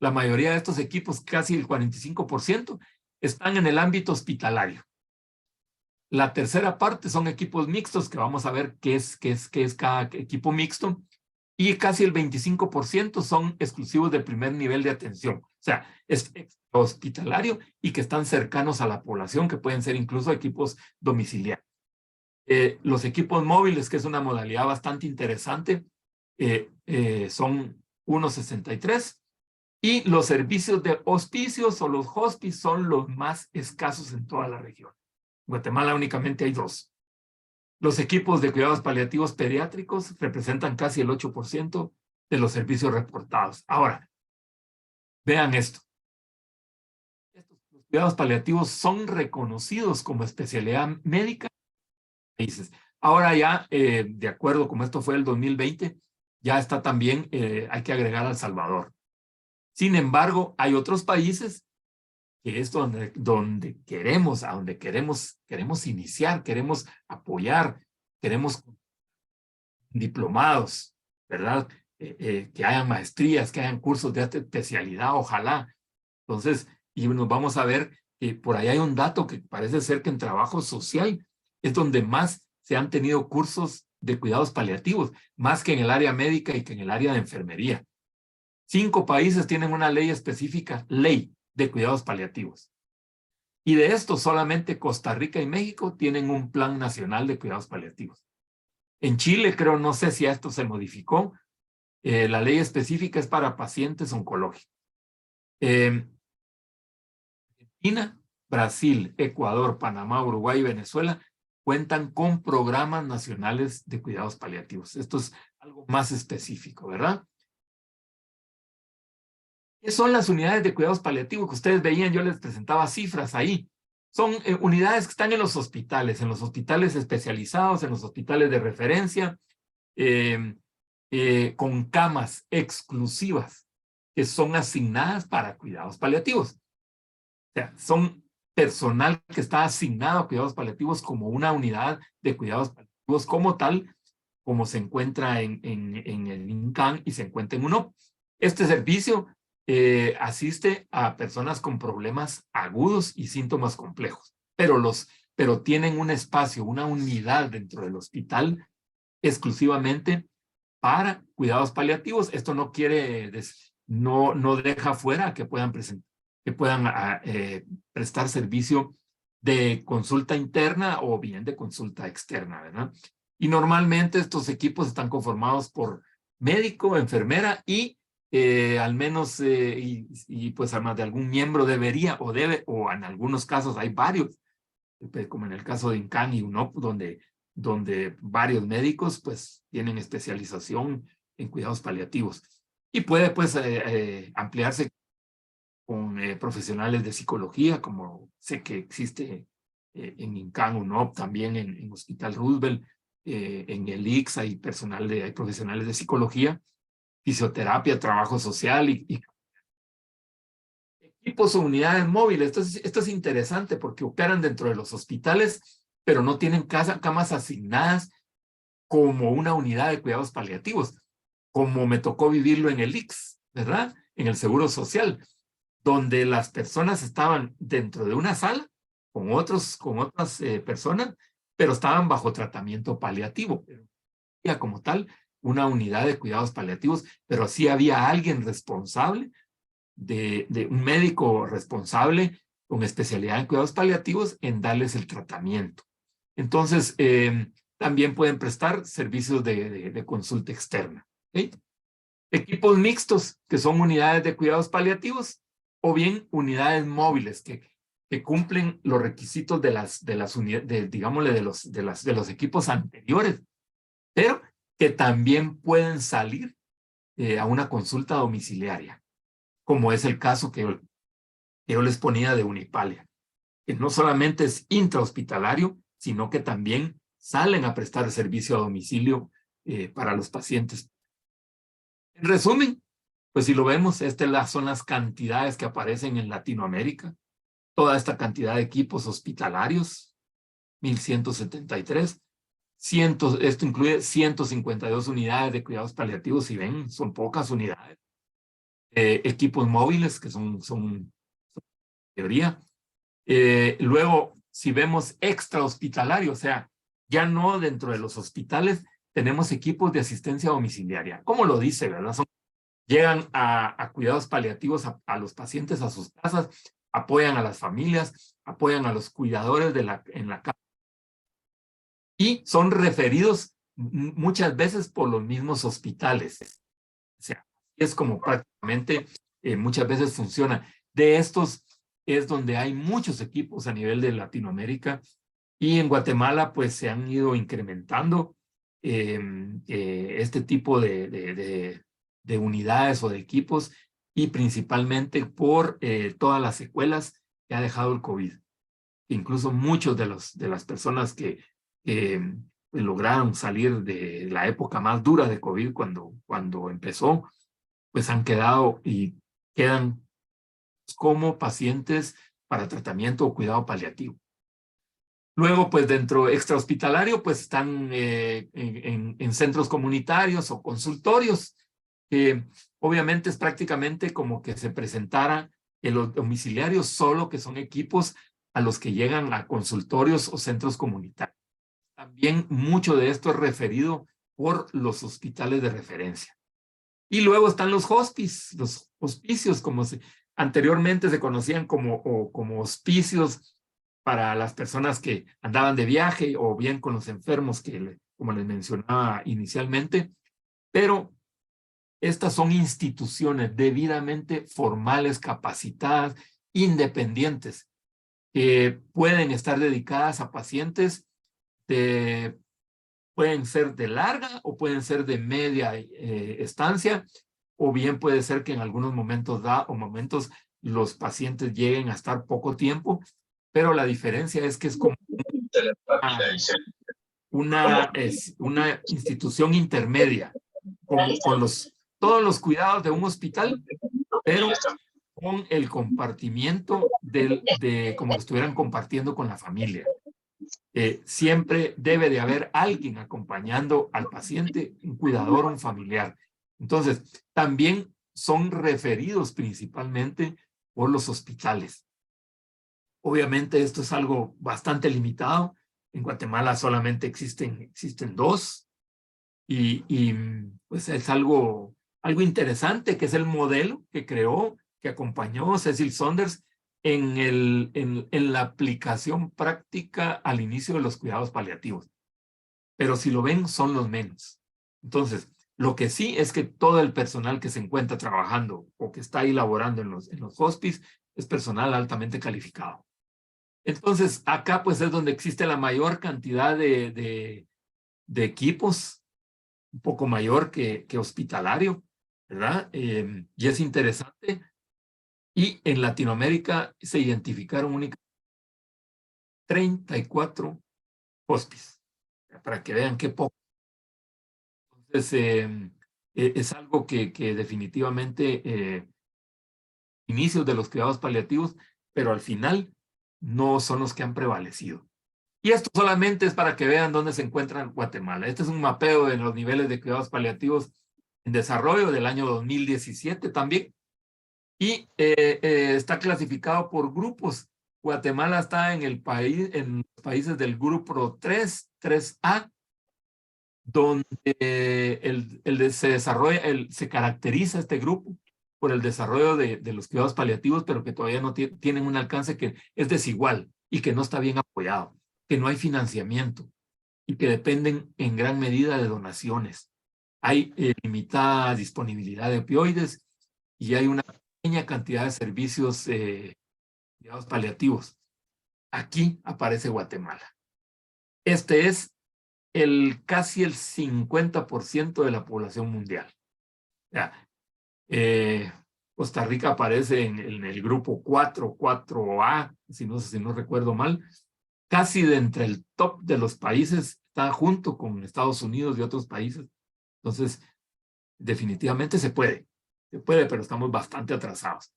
La mayoría de estos equipos, casi el 45%, están en el ámbito hospitalario. La tercera parte son equipos mixtos, que vamos a ver qué es cada equipo mixto, y casi el 25% son exclusivos del primer nivel de atención. O sea, es hospitalario y que están cercanos a la población, que pueden ser incluso equipos domiciliarios. Los equipos móviles, que es una modalidad bastante interesante, son 1.63, y los servicios de hospicios o los hospices son los más escasos en toda la región. En Guatemala únicamente hay 2. Los equipos de cuidados paliativos pediátricos representan casi el 8% de los servicios reportados. Ahora, vean esto. Estos cuidados paliativos son reconocidos como especialidad médica en países. Ahora ya, de acuerdo como esto fue el 2020, ya está también, hay que agregar a El Salvador. Sin embargo, hay otros países que es donde queremos iniciar, queremos apoyar, queremos diplomados, ¿verdad? Que hayan maestrías, que hayan cursos de especialidad, ojalá. Entonces, y nos vamos a ver que por ahí hay un dato que parece ser que en trabajo social es donde más se han tenido cursos de cuidados paliativos, más que en el área médica y que en el área de enfermería. 5 países tienen una ley específica, ley de cuidados paliativos. Y de esto solamente Costa Rica y México tienen un plan nacional de cuidados paliativos. En Chile, creo, no sé si esto se modificó, la ley específica es para pacientes oncológicos. Argentina, Brasil, Ecuador, Panamá, Uruguay y Venezuela cuentan con programas nacionales de cuidados paliativos. Esto es algo más específico, ¿verdad? ¿Qué son las unidades de cuidados paliativos que ustedes veían? Yo les presentaba cifras ahí. Son unidades que están en los hospitales especializados, en los hospitales de referencia, con camas exclusivas que son asignadas para cuidados paliativos. O sea, son personal que está asignado a cuidados paliativos como una unidad de cuidados paliativos como tal, como se encuentra en el INCAN y se encuentra en UNOP. Este servicio asiste a personas con problemas agudos y síntomas complejos, pero tienen un espacio, una unidad dentro del hospital exclusivamente para cuidados paliativos. Esto no quiere, no deja fuera que puedan prestar servicio de consulta interna o bien de consulta externa, ¿verdad? Y normalmente estos equipos están conformados por médico, enfermera y al menos, pues además de algún miembro debería o debe, o en algunos casos hay varios, como en el caso de INCAN y UNOP, donde varios médicos pues tienen especialización en cuidados paliativos. Y puede pues ampliarse con profesionales de psicología, como sé que existe en INCAN, UNOP, también en Hospital Roosevelt, en el ICS hay profesionales de psicología, fisioterapia, trabajo social y equipos o unidades móviles. Esto es interesante porque operan dentro de los hospitales, pero no tienen camas asignadas como una unidad de cuidados paliativos, como me tocó vivirlo en el ICS, ¿verdad? En el Seguro Social, donde las personas estaban dentro de una sala con otras personas, pero estaban bajo tratamiento paliativo. Ya como tal, una unidad de cuidados paliativos, pero sí había alguien responsable, de un médico responsable con especialidad en cuidados paliativos en darles el tratamiento. Entonces, también pueden prestar servicios de consulta externa. ¿Okay? Equipos mixtos, que son unidades de cuidados paliativos, o bien unidades móviles que cumplen los requisitos de las unidades, digámosle, de los equipos anteriores, pero que también pueden salir a una consulta domiciliaria, como es el caso que yo les ponía de Unipalia, que no solamente es intrahospitalario, sino que también salen a prestar servicio a domicilio para los pacientes. En resumen, pues si lo vemos, estas son las cantidades que aparecen en Latinoamérica. Toda esta cantidad de equipos hospitalarios, 1,173. Esto incluye 152 unidades de cuidados paliativos, si ven, son pocas unidades. Equipos móviles, que son teoría. Luego, si vemos extrahospitalario, o sea, ya no dentro de los hospitales, tenemos equipos de asistencia domiciliaria. ¿Cómo lo dice, verdad? Llegan a cuidados paliativos a los pacientes a sus casas, apoyan a las familias, apoyan a los cuidadores en la casa. Y son referidos muchas veces por los mismos hospitales. O sea, es como prácticamente muchas veces funciona. De estos es donde hay muchos equipos a nivel de Latinoamérica y en Guatemala pues se han ido incrementando este tipo de unidades o de equipos y principalmente por todas las secuelas que ha dejado el COVID. Incluso muchos de las personas que lograron salir de la época más dura de COVID cuando empezó, pues han quedado y quedan como pacientes para tratamiento o cuidado paliativo. Luego, pues dentro extrahospitalario, pues están en centros comunitarios o consultorios. Obviamente es prácticamente como que se presentara en los domiciliarios, solo que son equipos a los que llegan a consultorios o centros comunitarios. También mucho de esto es referido por los hospitales de referencia. Y luego están los hospicios, como Anteriormente se conocían como hospicios para las personas que andaban de viaje o bien con los enfermos, como les mencionaba inicialmente, pero estas son instituciones debidamente formales, capacitadas, independientes, que pueden estar dedicadas a pacientes pueden ser de larga o pueden ser de media estancia, o bien puede ser que en algunos momentos los pacientes lleguen a estar poco tiempo, pero la diferencia es que es como una institución intermedia con todos los cuidados de un hospital, pero con el compartimiento de como estuvieran compartiendo con la familia. Siempre debe de haber alguien acompañando al paciente, un cuidador, un familiar. Entonces, también son referidos principalmente por los hospitales. Obviamente esto es algo bastante limitado. En Guatemala solamente existen 2 y pues es algo interesante, que es el modelo que creó, que acompañó Cecil Saunders en la aplicación práctica al inicio de los cuidados paliativos. Pero si lo ven, son los menos. Entonces, lo que sí es que todo el personal que se encuentra trabajando o que está ahí laborando en los hospices es personal altamente calificado. Entonces, acá pues es donde existe la mayor cantidad de equipos, un poco mayor que hospitalario, ¿verdad? Y es interesante. Y en Latinoamérica se identificaron únicamente 34 hospices, para que vean qué poco. Entonces, es algo que definitivamente inicios de los cuidados paliativos, pero al final no son los que han prevalecido. Y esto solamente es para que vean dónde se encuentra Guatemala. Este es un mapeo de los niveles de cuidados paliativos en desarrollo del año 2017 también. Y está clasificado por grupos. Guatemala está en los países del grupo 3A, donde se caracteriza este grupo por el desarrollo de los cuidados paliativos, pero que todavía no tienen un alcance que es desigual y que no está bien apoyado, que no hay financiamiento y que dependen en gran medida de donaciones. Hay limitada disponibilidad de opioides y hay una pequeña cantidad de servicios cuidados paliativos. Aquí aparece Guatemala. Este es casi el 50% de la población mundial. Ya, Costa Rica aparece en el grupo 4A, si no recuerdo mal. Casi de entre el top de los países, está junto con Estados Unidos y otros países. Entonces, definitivamente se puede, pero estamos bastante atrasados.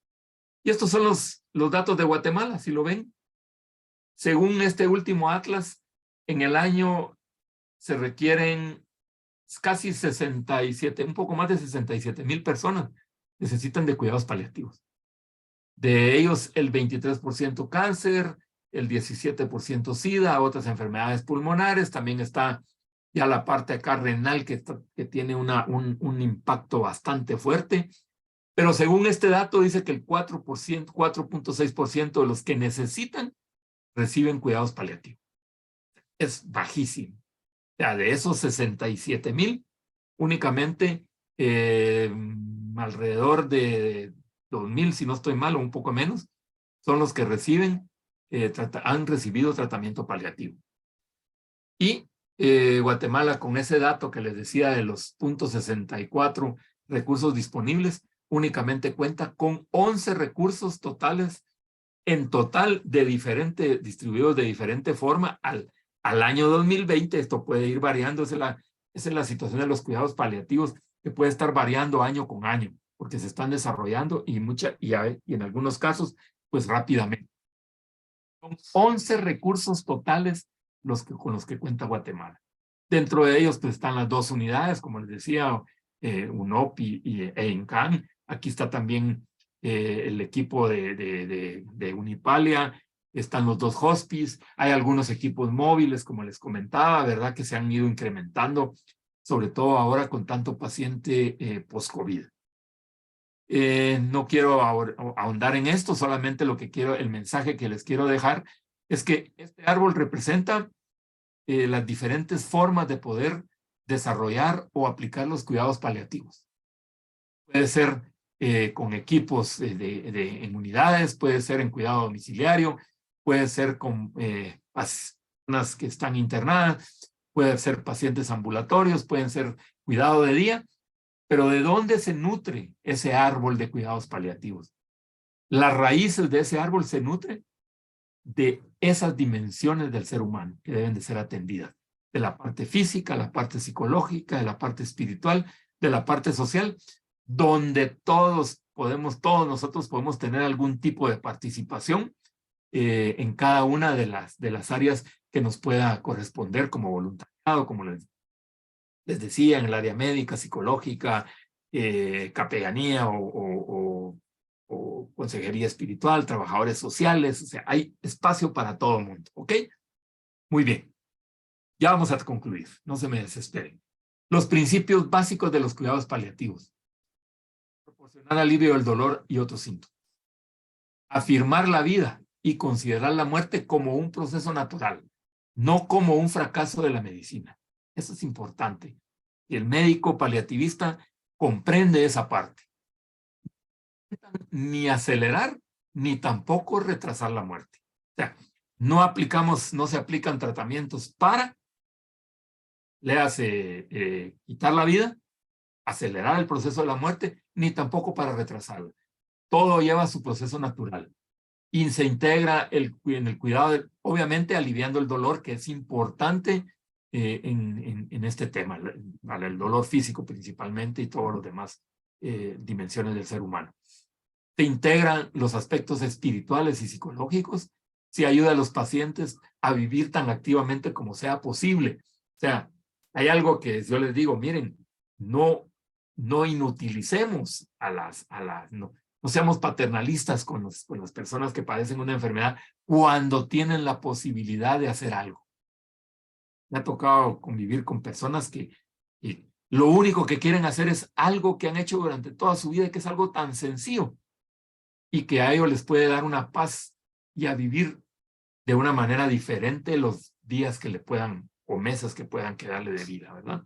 Y estos son los datos de Guatemala, si lo ven. Según este último atlas, en el año se requieren casi 67, un poco más de 67,000 personas necesitan de cuidados paliativos. De ellos, el 23% cáncer, el 17% SIDA, otras enfermedades pulmonares. También está ya la parte acá renal que tiene un impacto bastante fuerte. Pero según este dato dice que el 4.6% de los que necesitan reciben cuidados paliativos. Es bajísimo. O sea, de esos 67,000, únicamente alrededor de 2,000, si no estoy mal, o un poco menos, son los que han recibido tratamiento paliativo. Y Guatemala, con ese dato que les decía de los 0.64 recursos disponibles, únicamente cuenta con 11 recursos totales, en total distribuidos de diferente forma al año 2020. Esto puede ir variando, esa es la situación de los cuidados paliativos, que puede estar variando año con año, porque se están desarrollando y en algunos casos, pues rápidamente. Son 11 recursos totales con los que cuenta Guatemala. Dentro de ellos pues, están las 2 unidades, como les decía, UNOP e INCAN. Aquí está también el equipo de Unipalia, están los 2 hospices, hay algunos equipos móviles, como les comentaba, ¿verdad? Que se han ido incrementando, sobre todo ahora con tanto paciente post-COVID. No quiero ahondar en esto, solamente el mensaje que les quiero dejar es que este árbol representa las diferentes formas de poder desarrollar o aplicar los cuidados paliativos. Puede ser con equipos en unidades, puede ser en cuidado domiciliario, puede ser con personas que están internadas, puede ser pacientes ambulatorios, pueden ser cuidado de día, pero ¿de dónde se nutre ese árbol de cuidados paliativos? Las raíces de ese árbol se nutren de esas dimensiones del ser humano que deben de ser atendidas, de la parte física, la parte psicológica, de la parte espiritual, de la parte social, donde todos nosotros podemos tener algún tipo de participación en cada una de las áreas que nos pueda corresponder como voluntariado, como les decía, en el área médica, psicológica, capellanía o consejería espiritual, trabajadores sociales, o sea, hay espacio para todo el mundo, ¿ok? Muy bien, ya vamos a concluir, no se me desesperen. Los principios básicos de los cuidados paliativos. Proporcionar alivio del dolor y otros síntomas. Afirmar la vida y considerar la muerte como un proceso natural, no como un fracaso de la medicina. Eso es importante. Y el médico paliativista comprende esa parte. Ni acelerar, ni tampoco retrasar la muerte. O sea, no se aplican tratamientos para, quitar la vida, acelerar el proceso de la muerte, ni tampoco para retrasarla. Todo lleva su proceso natural. Y se integra en el cuidado, obviamente aliviando el dolor, que es importante en este tema, el dolor físico principalmente y todos los demás dimensiones del ser humano. Se integran los aspectos espirituales y psicológicos, se ayuda a los pacientes a vivir tan activamente como sea posible. O sea, hay algo que yo les digo, miren, no inutilicemos no seamos paternalistas con las personas que padecen una enfermedad cuando tienen la posibilidad de hacer algo. Me ha tocado convivir con personas que lo único que quieren hacer es algo que han hecho durante toda su vida, que es algo tan sencillo y que a ellos les puede dar una paz y a vivir de una manera diferente los días que le puedan o meses que puedan quedarle de vida, ¿verdad?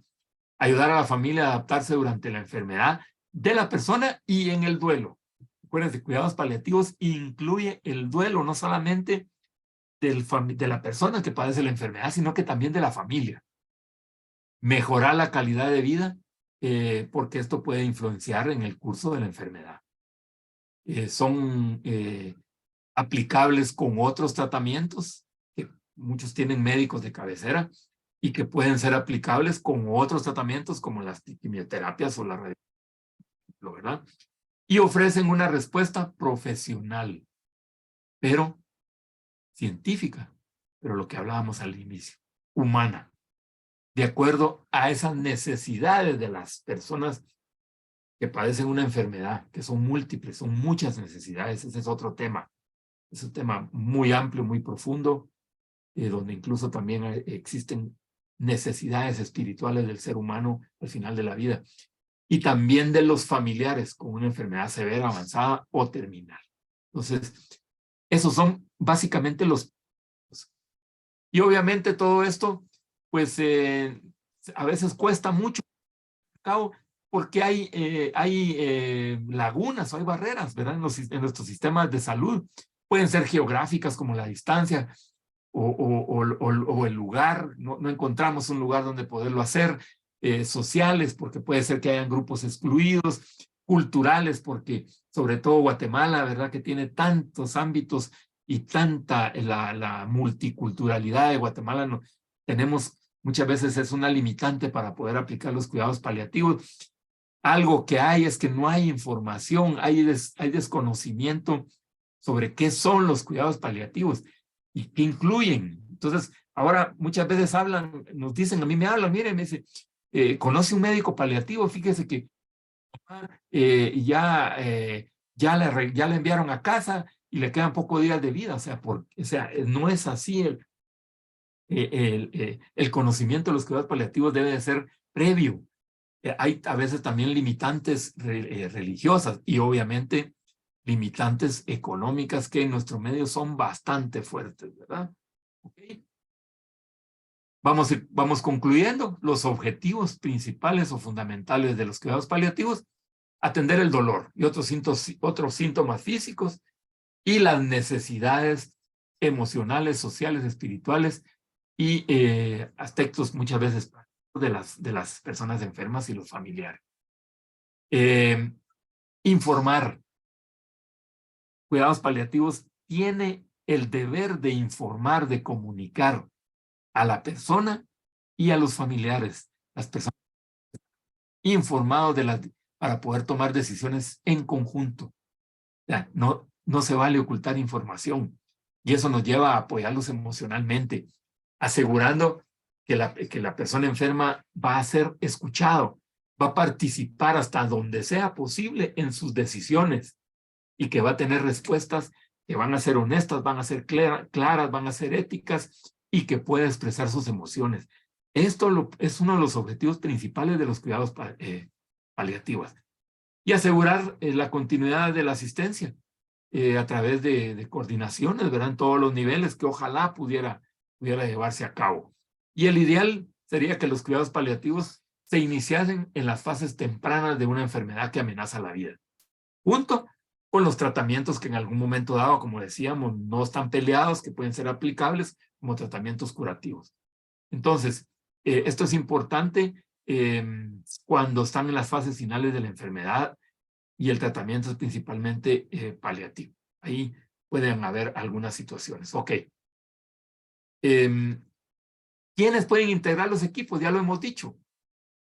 Ayudar a la familia a adaptarse durante la enfermedad de la persona y en el duelo. Acuérdense, cuidados paliativos incluye el duelo, no solamente de la persona que padece la enfermedad, sino que también de la familia. Mejorar la calidad de vida, porque esto puede influenciar en el curso de la enfermedad. Son aplicables con otros tratamientos, que muchos tienen médicos de cabecera, y que pueden ser aplicables con otros tratamientos como las quimioterapias o la radiación, ¿verdad? Y ofrecen una respuesta profesional, pero científica, pero lo que hablábamos al inicio, humana, de acuerdo a esas necesidades de las personas que padecen una enfermedad, que son múltiples, son muchas necesidades. Ese es otro tema. Es un tema muy amplio, muy profundo, donde incluso también existen necesidades espirituales del ser humano al final de la vida. Y también de los familiares con una enfermedad severa, avanzada o terminal. Entonces, esos son básicamente los... Y obviamente todo esto, pues a veces cuesta mucho, porque hay lagunas o hay barreras, ¿verdad? En nuestros sistemas de salud. Pueden ser geográficas como la distancia o el lugar, no encontramos un lugar donde poderlo hacer, sociales, porque puede ser que hayan grupos excluidos, culturales, porque sobre todo Guatemala, ¿verdad? Que tiene tantos ámbitos y tanta la multiculturalidad de Guatemala, tenemos muchas veces es una limitante para poder aplicar los cuidados paliativos. Algo que hay es que no hay información, hay desconocimiento sobre qué son los cuidados paliativos y qué incluyen. Entonces, ahora muchas veces nos dicen, a mí me hablan, miren, me dice, ¿conoce un médico paliativo? Fíjese que ya le enviaron a casa y le quedan pocos días de vida. O sea, no es así. El conocimiento de los cuidados paliativos debe de ser previo. Hay a veces también limitantes religiosas y obviamente limitantes económicas que en nuestro medio son bastante fuertes, ¿verdad? Okay. Vamos concluyendo los objetivos principales o fundamentales de los cuidados paliativos: atender el dolor y otros síntomas físicos y las necesidades emocionales, sociales, espirituales y aspectos muchas veces de las personas enfermas y los familiares. Informar. Cuidados paliativos tiene el deber de informar, de comunicar a la persona y a los familiares, las personas informados para poder tomar decisiones en conjunto. O sea, no se vale ocultar información y eso nos lleva a apoyarlos emocionalmente, asegurando que la persona enferma va a ser escuchado, va a participar hasta donde sea posible en sus decisiones y que va a tener respuestas que van a ser honestas, van a ser claras, van a ser éticas y que pueda expresar sus emociones. Esto es uno de los objetivos principales de los cuidados paliativos. Y asegurar la continuidad de la asistencia a través de coordinaciones, ¿verdad? En todos los niveles que ojalá pudiera llevarse a cabo. Y el ideal sería que los cuidados paliativos se iniciasen en las fases tempranas de una enfermedad que amenaza la vida, junto con los tratamientos que en algún momento dado, como decíamos, no están peleados, que pueden ser aplicables como tratamientos curativos. Entonces, esto es importante cuando están en las fases finales de la enfermedad y el tratamiento es principalmente paliativo. Ahí pueden haber algunas situaciones. Ok. ¿Quiénes pueden integrar los equipos? Ya lo hemos dicho.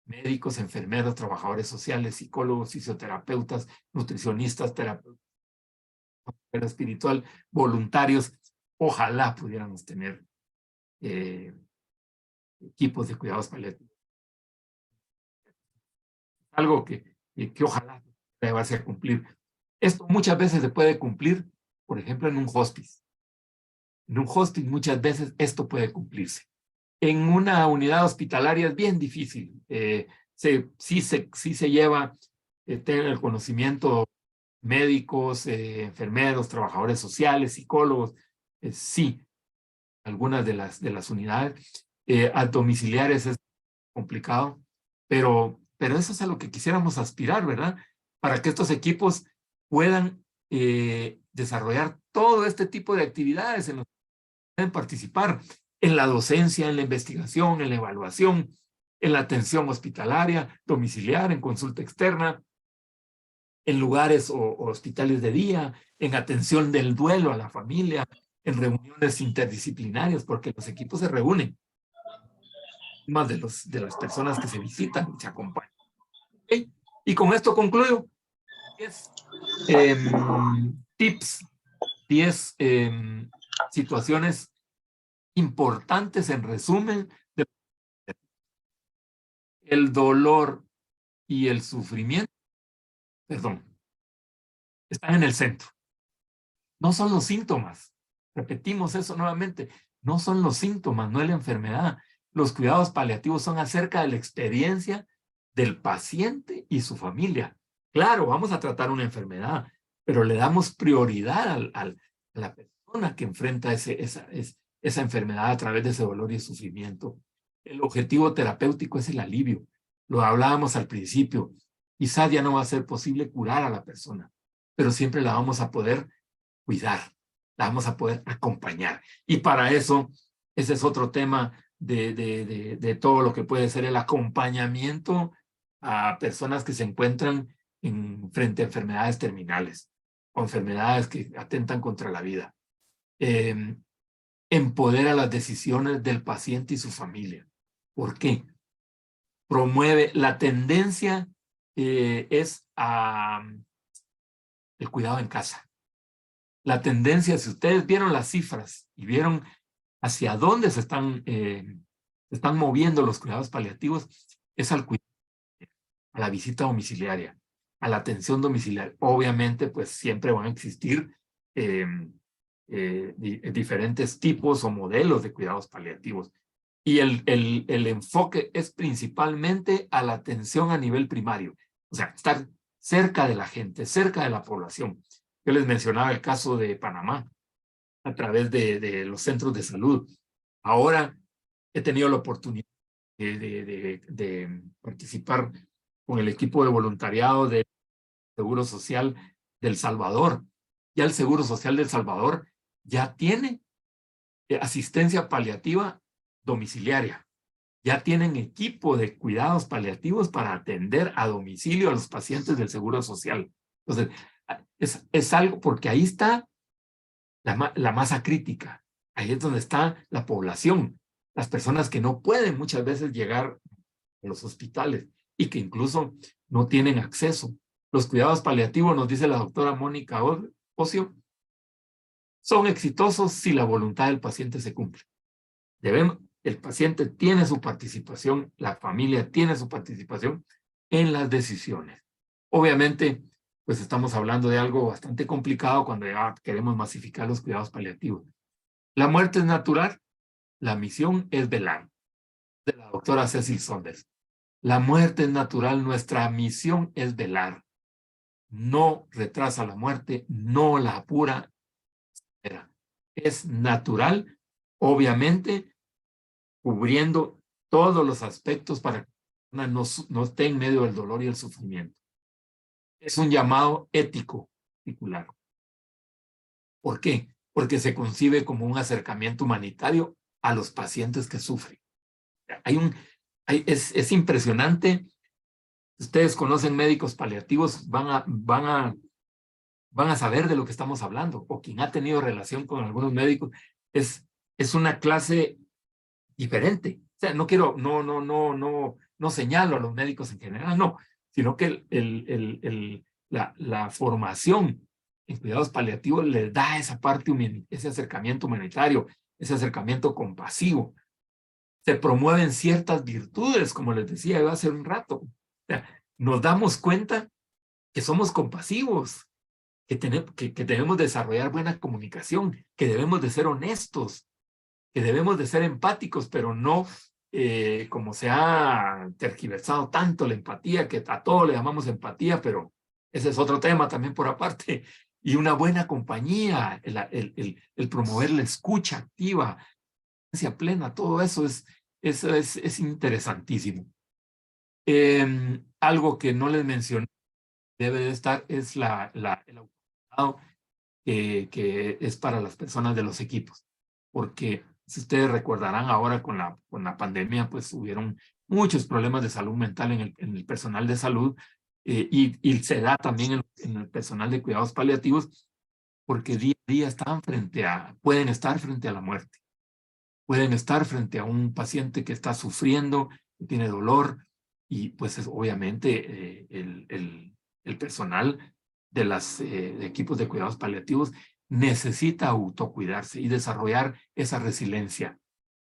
Médicos, enfermeros, trabajadores sociales, psicólogos, fisioterapeutas, nutricionistas, terapeutas espiritual, voluntarios. Ojalá pudiéramos tener equipos de cuidados paliativos. Algo que ojalá llevarse a cumplir. Esto muchas veces se puede cumplir, por ejemplo, en un hospice. En un hospice muchas veces esto puede cumplirse. En una unidad hospitalaria es bien difícil. Sí se lleva tener el conocimiento médicos, enfermeros, trabajadores sociales, psicólogos. Sí, algunas de las unidades domiciliares es complicado, pero eso es a lo que quisiéramos aspirar, ¿verdad? Para que estos equipos puedan desarrollar todo este tipo de actividades en los que pueden participar en la docencia, en la investigación, en la evaluación, en la atención hospitalaria, domiciliar, en consulta externa, en lugares o hospitales de día, en atención del duelo a la familia, en reuniones interdisciplinarias, porque los equipos se reúnen, más de las personas que se visitan y se acompañan. ¿Okay? Y con esto concluyo. 10 situaciones importantes en resumen. El dolor y el sufrimiento, están en el centro. No son los síntomas. Repetimos eso nuevamente. No son los síntomas, no es la enfermedad. Los cuidados paliativos son acerca de la experiencia del paciente y su familia. Claro, vamos a tratar una enfermedad, pero le damos prioridad a la persona que enfrenta esa enfermedad a través de ese dolor y sufrimiento. El objetivo terapéutico es el alivio. Lo hablábamos al principio. Quizás ya no va a ser posible curar a la persona, pero siempre la vamos a poder cuidar, la vamos a poder acompañar. Y para eso, ese es otro tema de todo lo que puede ser el acompañamiento a personas que se encuentran frente a enfermedades terminales o enfermedades que atentan contra la vida. Empodera las decisiones del paciente y su familia. ¿Por qué? Promueve la tendencia es el cuidado en casa. La tendencia, si ustedes vieron las cifras y vieron hacia dónde se están moviendo los cuidados paliativos, es al cuidado, a la visita domiciliaria, a la atención domiciliaria. Obviamente, pues siempre van a existir diferentes tipos o modelos de cuidados paliativos, Y el enfoque es principalmente a la atención a nivel primario. O sea, estar cerca de la gente, cerca de la población. Yo les mencionaba el caso de Panamá a través de los centros de salud. Ahora he tenido la oportunidad de participar con el equipo de voluntariado del Seguro Social del Salvador. Ya el Seguro Social del Salvador ya tiene asistencia paliativa domiciliaria. Ya tienen equipo de cuidados paliativos para atender a domicilio a los pacientes del Seguro Social. Entonces, es algo, porque ahí está la masa crítica. Ahí es donde está la población, las personas que no pueden muchas veces llegar a los hospitales y que incluso no tienen acceso. Los cuidados paliativos, nos dice la doctora Mónica Ocio, son exitosos si la voluntad del paciente se cumple. El paciente tiene su participación, la familia tiene su participación en las decisiones. Obviamente, pues estamos hablando de algo bastante complicado cuando ya queremos masificar los cuidados paliativos. La muerte es natural, la misión es velar. De la doctora Cecil Saunders. La muerte es natural, nuestra misión es velar. No retrasa la muerte, no la apura. Es natural, obviamente, cubriendo todos los aspectos para que la persona no esté en medio del dolor y el sufrimiento. Es un llamado ético particular. ¿Por qué? Porque se concibe como un acercamiento humanitario a los pacientes que sufren. Es impresionante. Ustedes conocen médicos paliativos, van a saber de lo que estamos hablando, o quien ha tenido relación con algunos médicos, es una clase diferente. O sea, no señalo a los médicos en general, no, sino que la formación en cuidados paliativos les da esa parte, ese acercamiento humanitario, ese acercamiento compasivo. Se promueven ciertas virtudes, como les decía yo hace un rato. O sea, nos damos cuenta que somos compasivos, que debemos desarrollar buena comunicación, que debemos de ser honestos, que debemos de ser empáticos, pero no como se ha tergiversado tanto la empatía, que a todo le llamamos empatía, pero ese es otro tema también por aparte. Y una buena compañía, el promover la escucha activa, plena, todo eso es interesantísimo. Algo que no les mencioné, debe de estar, es el autocuidado que es para las personas de los equipos. Porque si ustedes recordarán ahora con la pandemia, pues hubieron muchos problemas de salud mental en el personal de salud y se da también en el personal de cuidados paliativos, porque día a día pueden estar frente a la muerte. Pueden estar frente a un paciente que está sufriendo, que tiene dolor, y pues obviamente el personal de los equipos de cuidados paliativos necesita autocuidarse y desarrollar esa resiliencia.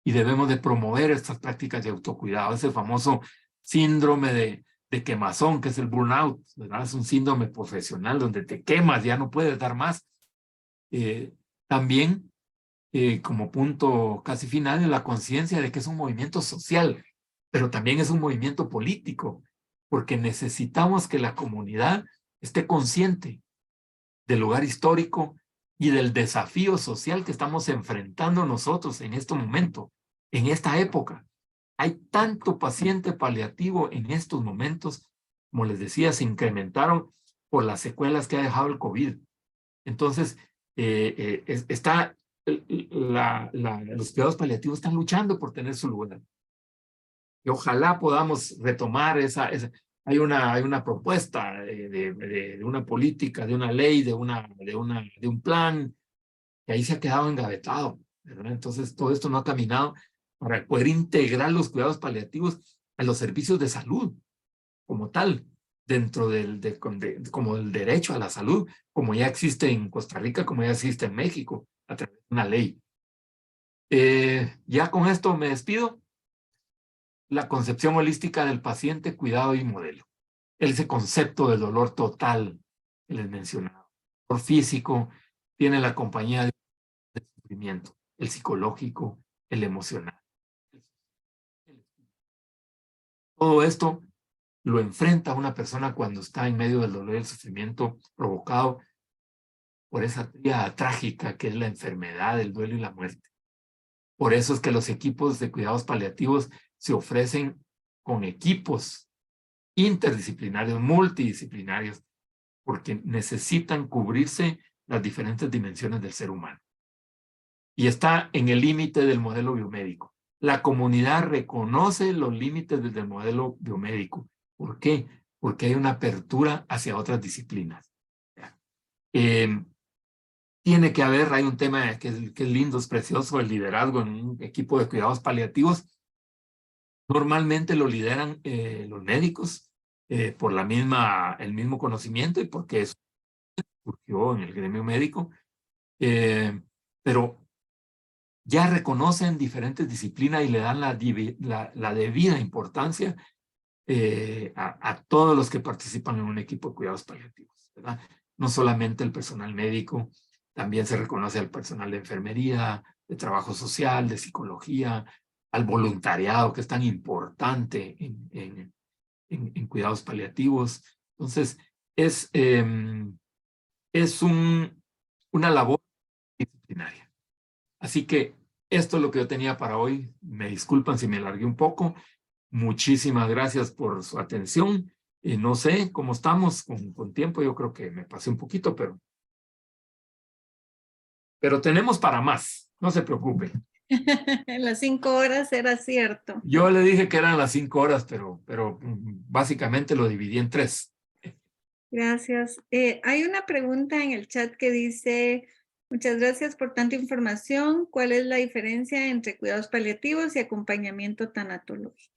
Y debemos de promover estas prácticas de autocuidado, ese famoso síndrome de quemazón, que es el burnout, ¿verdad? Es un síndrome profesional donde te quemas, ya no puedes dar más. También como punto casi final, la conciencia de que es un movimiento social, pero también es un movimiento político, porque necesitamos que la comunidad esté consciente del lugar histórico y del desafío social que estamos enfrentando nosotros en este momento, en esta época. Hay tanto paciente paliativo en estos momentos, como les decía, se incrementaron por las secuelas que ha dejado el COVID. Entonces, los cuidados paliativos están luchando por tener su lugar. Y ojalá podamos retomar hay una propuesta de una política, de una ley, de un plan, que ahí se ha quedado engavetado, ¿verdad? Entonces, todo esto no ha caminado para poder integrar los cuidados paliativos a los servicios de salud como tal, dentro como el derecho a la salud, como ya existe en Costa Rica, como ya existe en México, a través de una ley. Ya con esto me despido. La concepción holística del paciente, cuidado y modelo. Ese concepto del dolor total que les mencionaba. El dolor físico tiene la compañía del sufrimiento, el psicológico, el emocional. El Todo esto lo enfrenta una persona cuando está en medio del dolor y el sufrimiento provocado por esa tríada trágica que es la enfermedad, el duelo y la muerte. Por eso es que los equipos de cuidados paliativos se ofrecen con equipos interdisciplinarios, multidisciplinarios, porque necesitan cubrirse las diferentes dimensiones del ser humano. Y está en el límite del modelo biomédico. La comunidad reconoce los límites del modelo biomédico. ¿Por qué? Porque hay una apertura hacia otras disciplinas. Tiene que haber, hay un tema que es lindo, es precioso, el liderazgo en un equipo de cuidados paliativos. Normalmente lo lideran los médicos por el mismo conocimiento y porque eso surgió en el gremio médico, pero ya reconocen diferentes disciplinas y le dan la debida importancia a todos los que participan en un equipo de cuidados paliativos, ¿verdad? No solamente el personal médico, también se reconoce al personal de enfermería, de trabajo social, de psicología, al voluntariado, que es tan importante en cuidados paliativos. Entonces, es una labor disciplinaria. Así que esto es lo que yo tenía para hoy. Me disculpan si me alargué un poco. Muchísimas gracias por su atención. No sé cómo estamos con tiempo. Yo creo que me pasé un poquito, pero tenemos para más. No se preocupe. Las 5 horas era cierto. Yo le dije que eran las 5 horas, pero básicamente lo dividí en 3. Gracias. Hay una pregunta en el chat que dice, muchas gracias por tanta información. ¿Cuál es la diferencia entre cuidados paliativos y acompañamiento tanatológico?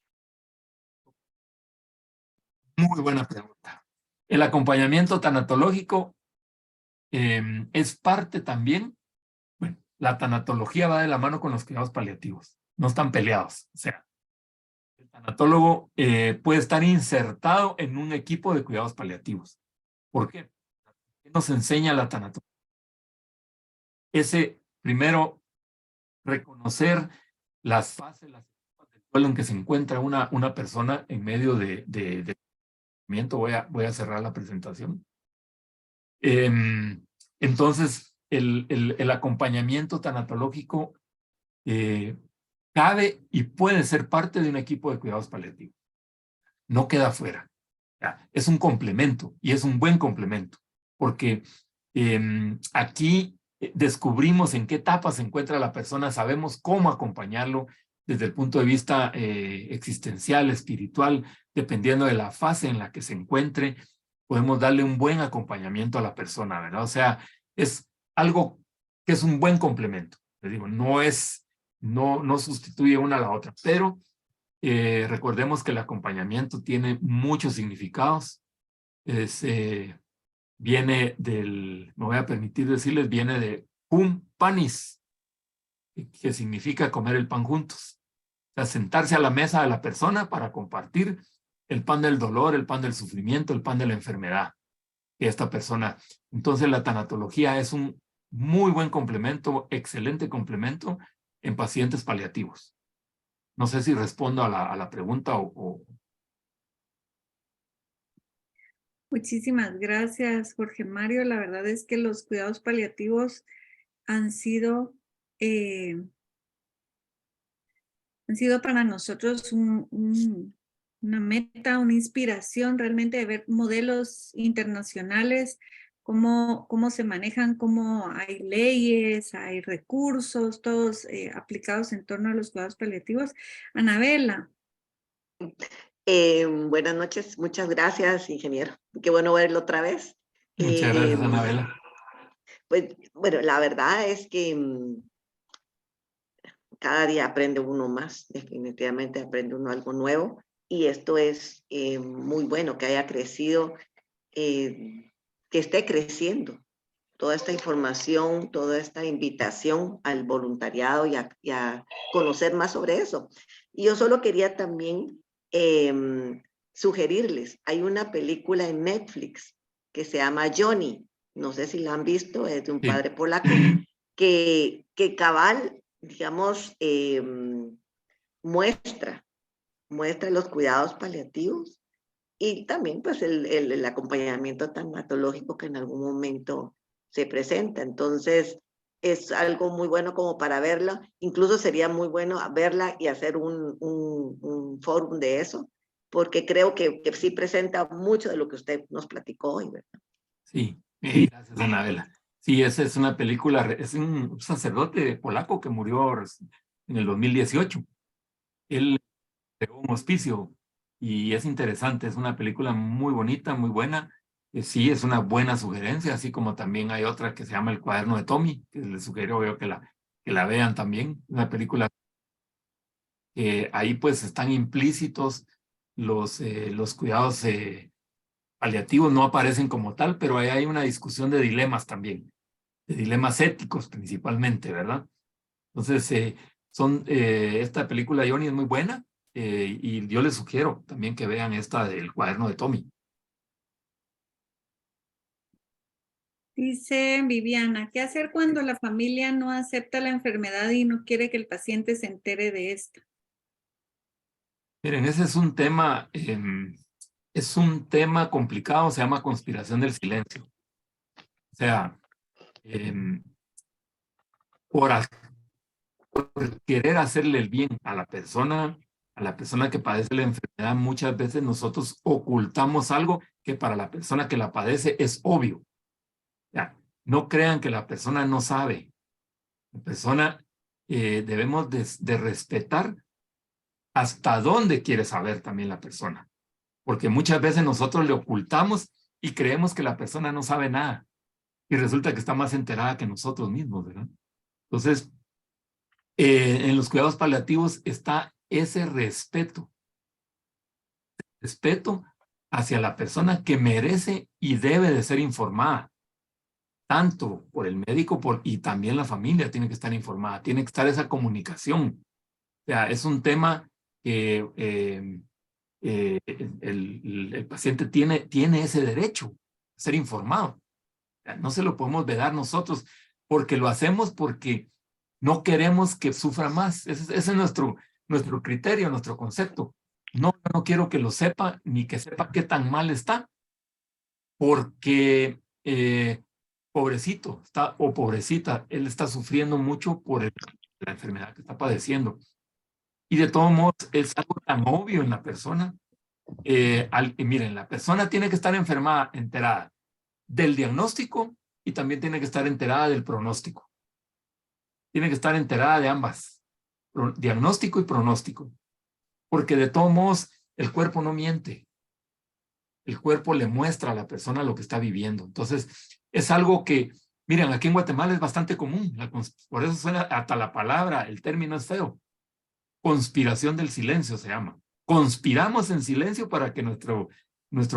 Muy buena pregunta. El acompañamiento tanatológico es parte también. Bueno, la tanatología va de la mano con los cuidados paliativos. No están peleados. O sea, el tanatólogo puede estar insertado en un equipo de cuidados paliativos. ¿Por qué? ¿Qué nos enseña la tanatología? Primero, reconocer las fases, las etapas del duelo en que se encuentra una persona en medio de sufrimiento. Voy a cerrar la presentación. Entonces, el acompañamiento tanatológico cabe y puede ser parte de un equipo de cuidados paliativos. No queda fuera. Es un complemento y es un buen complemento, porque aquí descubrimos en qué etapa se encuentra la persona, sabemos cómo acompañarlo desde el punto de vista existencial, espiritual, dependiendo de la fase en la que se encuentre, podemos darle un buen acompañamiento a la persona, ¿verdad? O sea, es algo que es un buen complemento. Les digo, no sustituye una a la otra, pero recordemos que el acompañamiento tiene muchos significados. Viene me voy a permitir decirles, viene de cum panis, que significa comer el pan juntos. O sea, sentarse a la mesa de la persona para compartir el pan del dolor, el pan del sufrimiento, el pan de la enfermedad que esta persona. Entonces la tanatología es un muy buen complemento, excelente complemento en pacientes paliativos. No sé si respondo a la pregunta o... Muchísimas gracias, Jorge Mario. La verdad es que los cuidados paliativos han sido para nosotros una meta, una inspiración realmente de ver modelos internacionales, cómo se manejan, cómo hay leyes, hay recursos, todos aplicados en torno a los cuidados paliativos. Anabela. Buenas noches, muchas gracias, ingeniero. Qué bueno verlo otra vez. Muchas gracias, Anabela. Pues, bueno, la verdad es que cada día aprende uno más, definitivamente aprende uno algo nuevo, y esto es muy bueno, que haya crecido, que esté creciendo toda esta información, toda esta invitación al voluntariado y a conocer más sobre eso. Y yo solo quería también sugerirles, hay una película en Netflix que se llama Johnny, no sé si la han visto, es de un padre polaco, que cabal, digamos, muestra muestra los cuidados paliativos y también pues el acompañamiento tanatológico que en algún momento se presenta. Entonces es algo muy bueno como para verla, incluso sería muy bueno verla y hacer un fórum de eso, porque creo que sí presenta mucho de lo que usted nos platicó hoy, ¿verdad? Sí, gracias, Anabela. Sí, esa es una película, es un sacerdote polaco que murió en el 2018. Él creó un hospicio y es interesante, es una película muy bonita, muy buena. Sí, es una buena sugerencia, así como también hay otra que se llama El cuaderno de Tommy, que les sugiero yo que la vean también. Una película que ahí pues están implícitos los cuidados paliativos, no aparecen como tal, pero ahí hay una discusión de dilemas también, de dilemas éticos principalmente, ¿verdad? Entonces, esta película, Johnny, es muy buena y yo les sugiero también que vean esta del cuaderno de Tommy. Dice Viviana, ¿qué hacer cuando la familia no acepta la enfermedad y no quiere que el paciente se entere de esta? Miren, ese es un tema complicado, se llama conspiración del silencio. O sea, por querer hacerle el bien a la persona que padece la enfermedad, muchas veces nosotros ocultamos algo que para la persona que la padece es obvio. Ya, no crean que la persona no sabe. La persona debemos de respetar hasta dónde quiere saber también la persona. Porque muchas veces nosotros le ocultamos y creemos que la persona no sabe nada. Y resulta que está más enterada que nosotros mismos, ¿verdad? Entonces, en los cuidados paliativos está ese respeto hacia la persona que merece y debe de ser informada, tanto por el médico y también la familia tiene que estar informada, tiene que estar esa comunicación. O sea, es un tema que el paciente tiene ese derecho a ser informado. O sea, no se lo podemos vedar nosotros porque lo hacemos porque no queremos que sufra más. Ese es nuestro criterio, nuestro concepto. No quiero que lo sepa ni que sepa qué tan mal está, porque pobrecito o pobrecita, él está sufriendo mucho por la enfermedad que está padeciendo. Y de todos modos es algo tan obvio en la persona. Miren, la persona tiene que estar enterada del diagnóstico y también tiene que estar enterada del pronóstico. Tiene que estar enterada de ambas, diagnóstico y pronóstico. Porque de todos modos, el cuerpo no miente. El cuerpo le muestra a la persona lo que está viviendo. Entonces, es algo que, miren, aquí en Guatemala es bastante común. Por eso suena hasta la palabra, el término es feo. Conspiración del silencio se llama. Conspiramos en silencio para que nuestro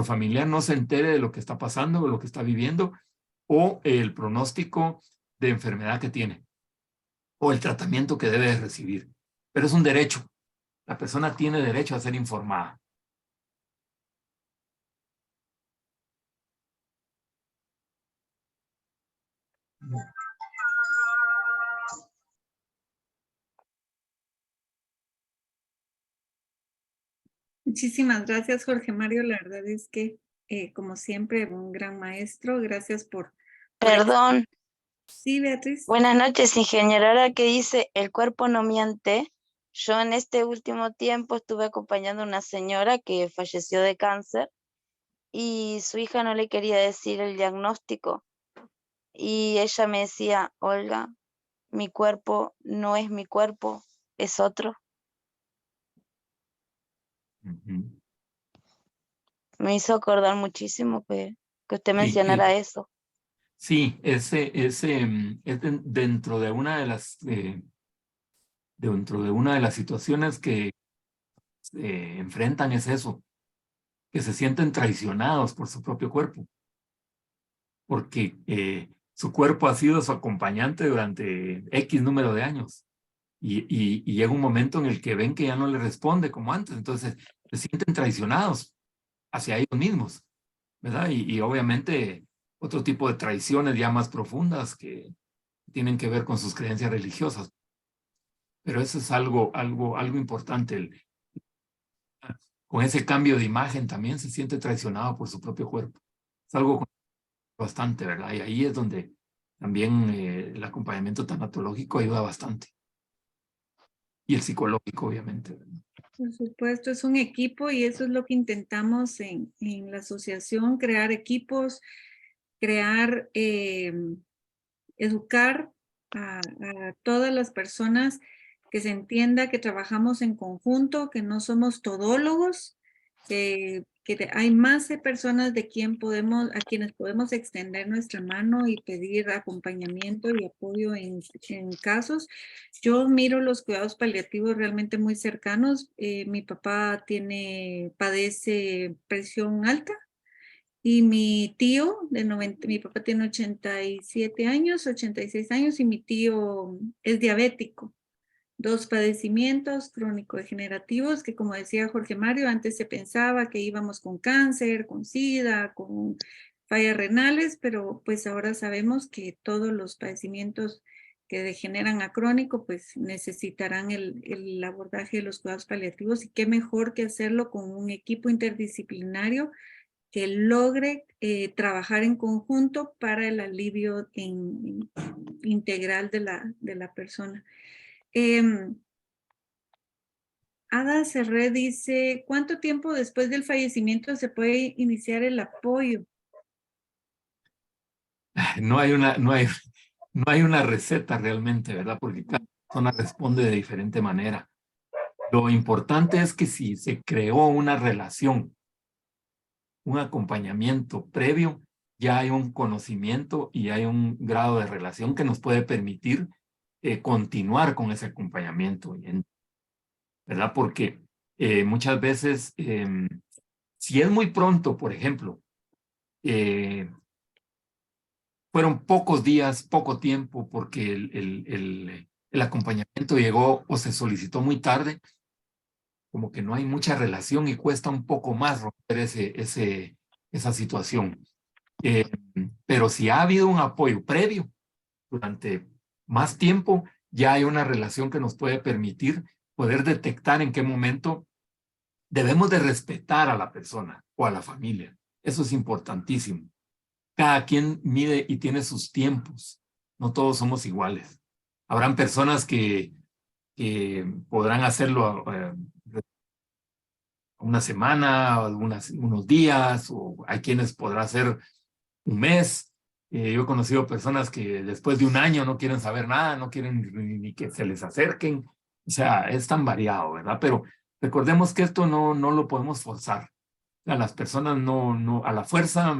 familiar no se entere de lo que está pasando, de lo que está viviendo, o el pronóstico de enfermedad que tiene, o el tratamiento que debe de recibir. Pero es un derecho. La persona tiene derecho a ser informada. Muchísimas gracias, Jorge Mario. La verdad es que, como siempre, un gran maestro. Gracias por... Perdón. Sí, Beatriz. Buenas noches, ingeniera. Ahora que dice el cuerpo no miente, yo en este último tiempo estuve acompañando a una señora que falleció de cáncer y su hija no le quería decir el diagnóstico. Y ella me decía, Olga, mi cuerpo no es mi cuerpo, es otro. Me hizo acordar muchísimo que usted mencionara eso. Sí, es dentro de una de las situaciones que enfrentan es eso, que se sienten traicionados por su propio cuerpo, porque su cuerpo ha sido su acompañante durante X número de años y llega un momento en el que ven que ya no le responde como antes, entonces se sienten traicionados hacia ellos mismos, ¿verdad? Y obviamente otro tipo de traiciones ya más profundas que tienen que ver con sus creencias religiosas. Pero eso es algo importante. con ese cambio de imagen también se siente traicionado por su propio cuerpo. Es algo bastante, ¿verdad? Y ahí es donde también el acompañamiento tanatológico ayuda bastante. Y el psicológico, obviamente, ¿verdad? Por supuesto, es un equipo y eso es lo que intentamos en la asociación, crear equipos, crear, educar a todas las personas, que se entienda que trabajamos en conjunto, que no somos todólogos, que hay más personas a quienes podemos extender nuestra mano y pedir acompañamiento y apoyo en casos. Yo miro los cuidados paliativos realmente muy cercanos. Mi papá padece presión alta. Y mi tío, mi papá tiene 87 años, 86 años, y mi tío es diabético. 2 padecimientos crónico-degenerativos que, como decía Jorge Mario, antes se pensaba que íbamos con cáncer, con SIDA, con fallas renales, pero pues ahora sabemos que todos los padecimientos que degeneran a crónico pues necesitarán el abordaje de los cuidados paliativos, y qué mejor que hacerlo con un equipo interdisciplinario que logre trabajar en conjunto para el alivio integral de la persona. Ada Serré dice, ¿cuánto tiempo después del fallecimiento se puede iniciar el apoyo? No hay una receta realmente, ¿verdad? Porque cada persona responde de diferente manera. Lo importante es que si se creó una relación, un acompañamiento previo, ya hay un conocimiento y hay un grado de relación que nos puede permitir continuar con ese acompañamiento, ¿verdad? Porque muchas veces, si es muy pronto, por ejemplo, fueron pocos días, poco tiempo, porque el acompañamiento llegó o se solicitó muy tarde, como que no hay mucha relación y cuesta un poco más romper esa situación. Pero si ha habido un apoyo previo durante más tiempo, ya hay una relación que nos puede permitir poder detectar en qué momento debemos de respetar a la persona o a la familia. Eso es importantísimo. Cada quien mide y tiene sus tiempos. No todos somos iguales. Habrán personas que podrán hacerlo una semana, unos días, o hay quienes podrá hacer un mes. Yo he conocido personas que después de un año no quieren saber nada, no quieren ni que se les acerquen. O sea, es tan variado, ¿verdad? Pero recordemos que esto no lo podemos forzar. A las personas a la fuerza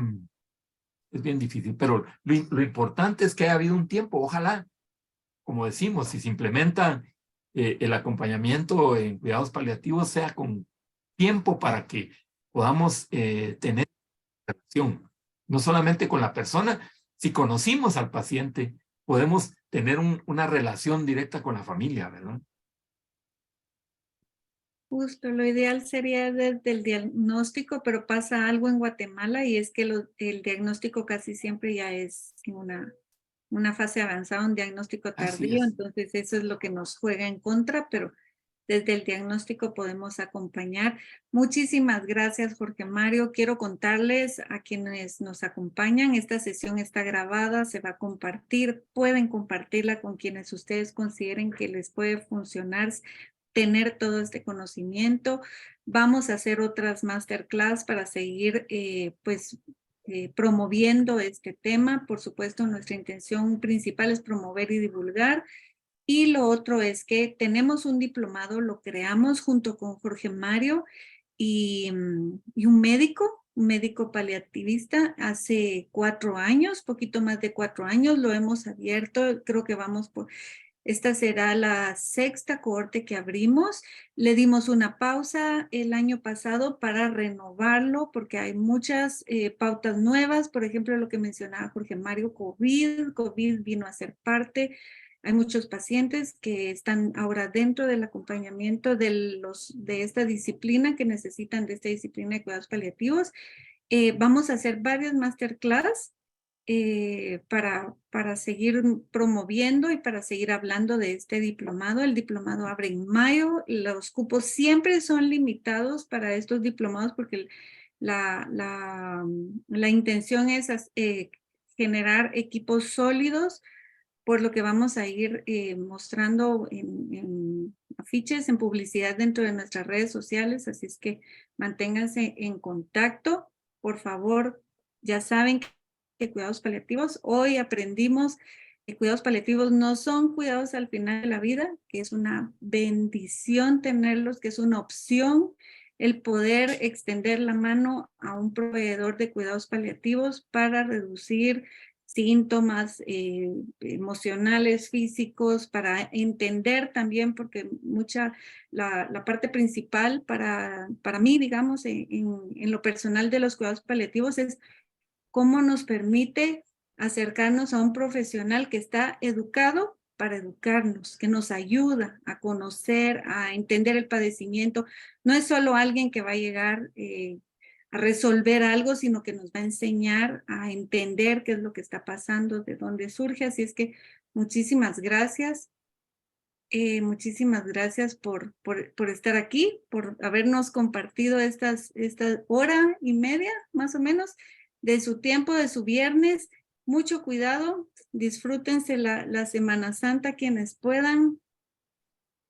es bien difícil, pero lo importante es que haya habido un tiempo. Ojalá, como decimos, si se implementa el acompañamiento en cuidados paliativos, sea con tiempo para que podamos tener relación, no solamente con la persona. Si conocimos al paciente, podemos tener una relación directa con la familia, ¿verdad? Justo, lo ideal sería desde el diagnóstico, pero pasa algo en Guatemala y es que el diagnóstico casi siempre ya es en una fase avanzada, un diagnóstico tardío, entonces eso es lo que nos juega en contra, pero desde el diagnóstico podemos acompañar. Muchísimas gracias, Jorge Mario. Quiero contarles a quienes nos acompañan, esta sesión está grabada, se va a compartir, pueden compartirla con quienes ustedes consideren que les puede funcionar tener todo este conocimiento. Vamos a hacer otras masterclass para seguir promoviendo este tema. Por supuesto, nuestra intención principal es promover y divulgar. Y lo otro es que tenemos un diplomado, lo creamos junto con Jorge Mario y un médico paliativista hace 4 años, poquito más de 4 años, lo hemos abierto, creo que esta será la 6ª cohorte que abrimos. Le dimos una pausa el año pasado para renovarlo porque hay muchas pautas nuevas. Por ejemplo, lo que mencionaba Jorge Mario, COVID vino a ser parte. Hay muchos pacientes que están ahora dentro del acompañamiento de esta disciplina, que necesitan de esta disciplina de cuidados paliativos. Vamos a hacer varios masterclass para seguir promoviendo y para seguir hablando de este diplomado. El diplomado abre en mayo. Los cupos siempre son limitados para estos diplomados porque la intención es generar equipos sólidos, por lo que vamos a ir mostrando en afiches, en publicidad dentro de nuestras redes sociales, así es que manténganse en contacto. Por favor, ya saben que cuidados paliativos, hoy aprendimos que cuidados paliativos no son cuidados al final de la vida, que es una bendición tenerlos, que es una opción el poder extender la mano a un proveedor de cuidados paliativos para reducir síntomas emocionales, físicos, para entender también, porque la parte principal para mí, digamos, en lo personal de los cuidados paliativos es cómo nos permite acercarnos a un profesional que está educado para educarnos, que nos ayuda a conocer, a entender el padecimiento. No es solo alguien que va a llegar a resolver algo, sino que nos va a enseñar a entender qué es lo que está pasando, de dónde surge. Así es que muchísimas gracias. Muchísimas gracias por estar aquí, por habernos compartido esta hora y media, más o menos, de su tiempo, de su viernes. Mucho cuidado, disfrútense la Semana Santa quienes puedan.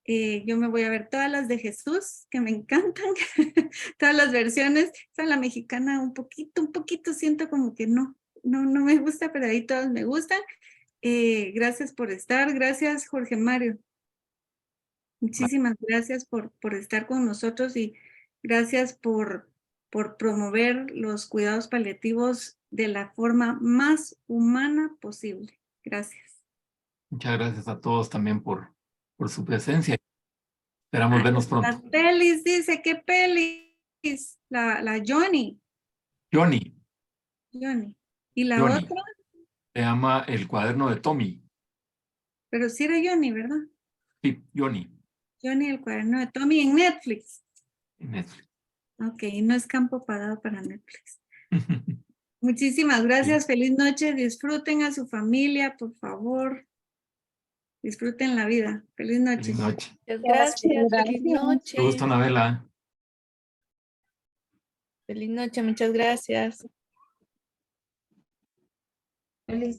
Yo me voy a ver todas las de Jesús, que me encantan, todas las versiones. Esa la mexicana un poquito siento como que no me gusta, pero ahí todas me gustan. Gracias por estar, gracias Jorge Mario. Muchísimas gracias por estar con nosotros y gracias por promover los cuidados paliativos de la forma más humana posible. Gracias. Muchas gracias a todos también por su presencia. Esperamos vernos pronto. Las pelis, dice, ¿qué pelis? La Johnny. Johnny. ¿Y la Johnny. otra? Se llama El cuaderno de Tommy. Pero sí era Johnny, ¿verdad? Sí, Johnny. Johnny, el cuaderno de Tommy en Netflix. En Netflix. Ok, no es campo parado para Netflix. Muchísimas gracias, sí. Feliz noche, disfruten a su familia, por favor. Disfruten la vida. Feliz noche. Feliz noche. Gracias, feliz noche. Te gusto, Anabela. Feliz noche, muchas gracias. Feliz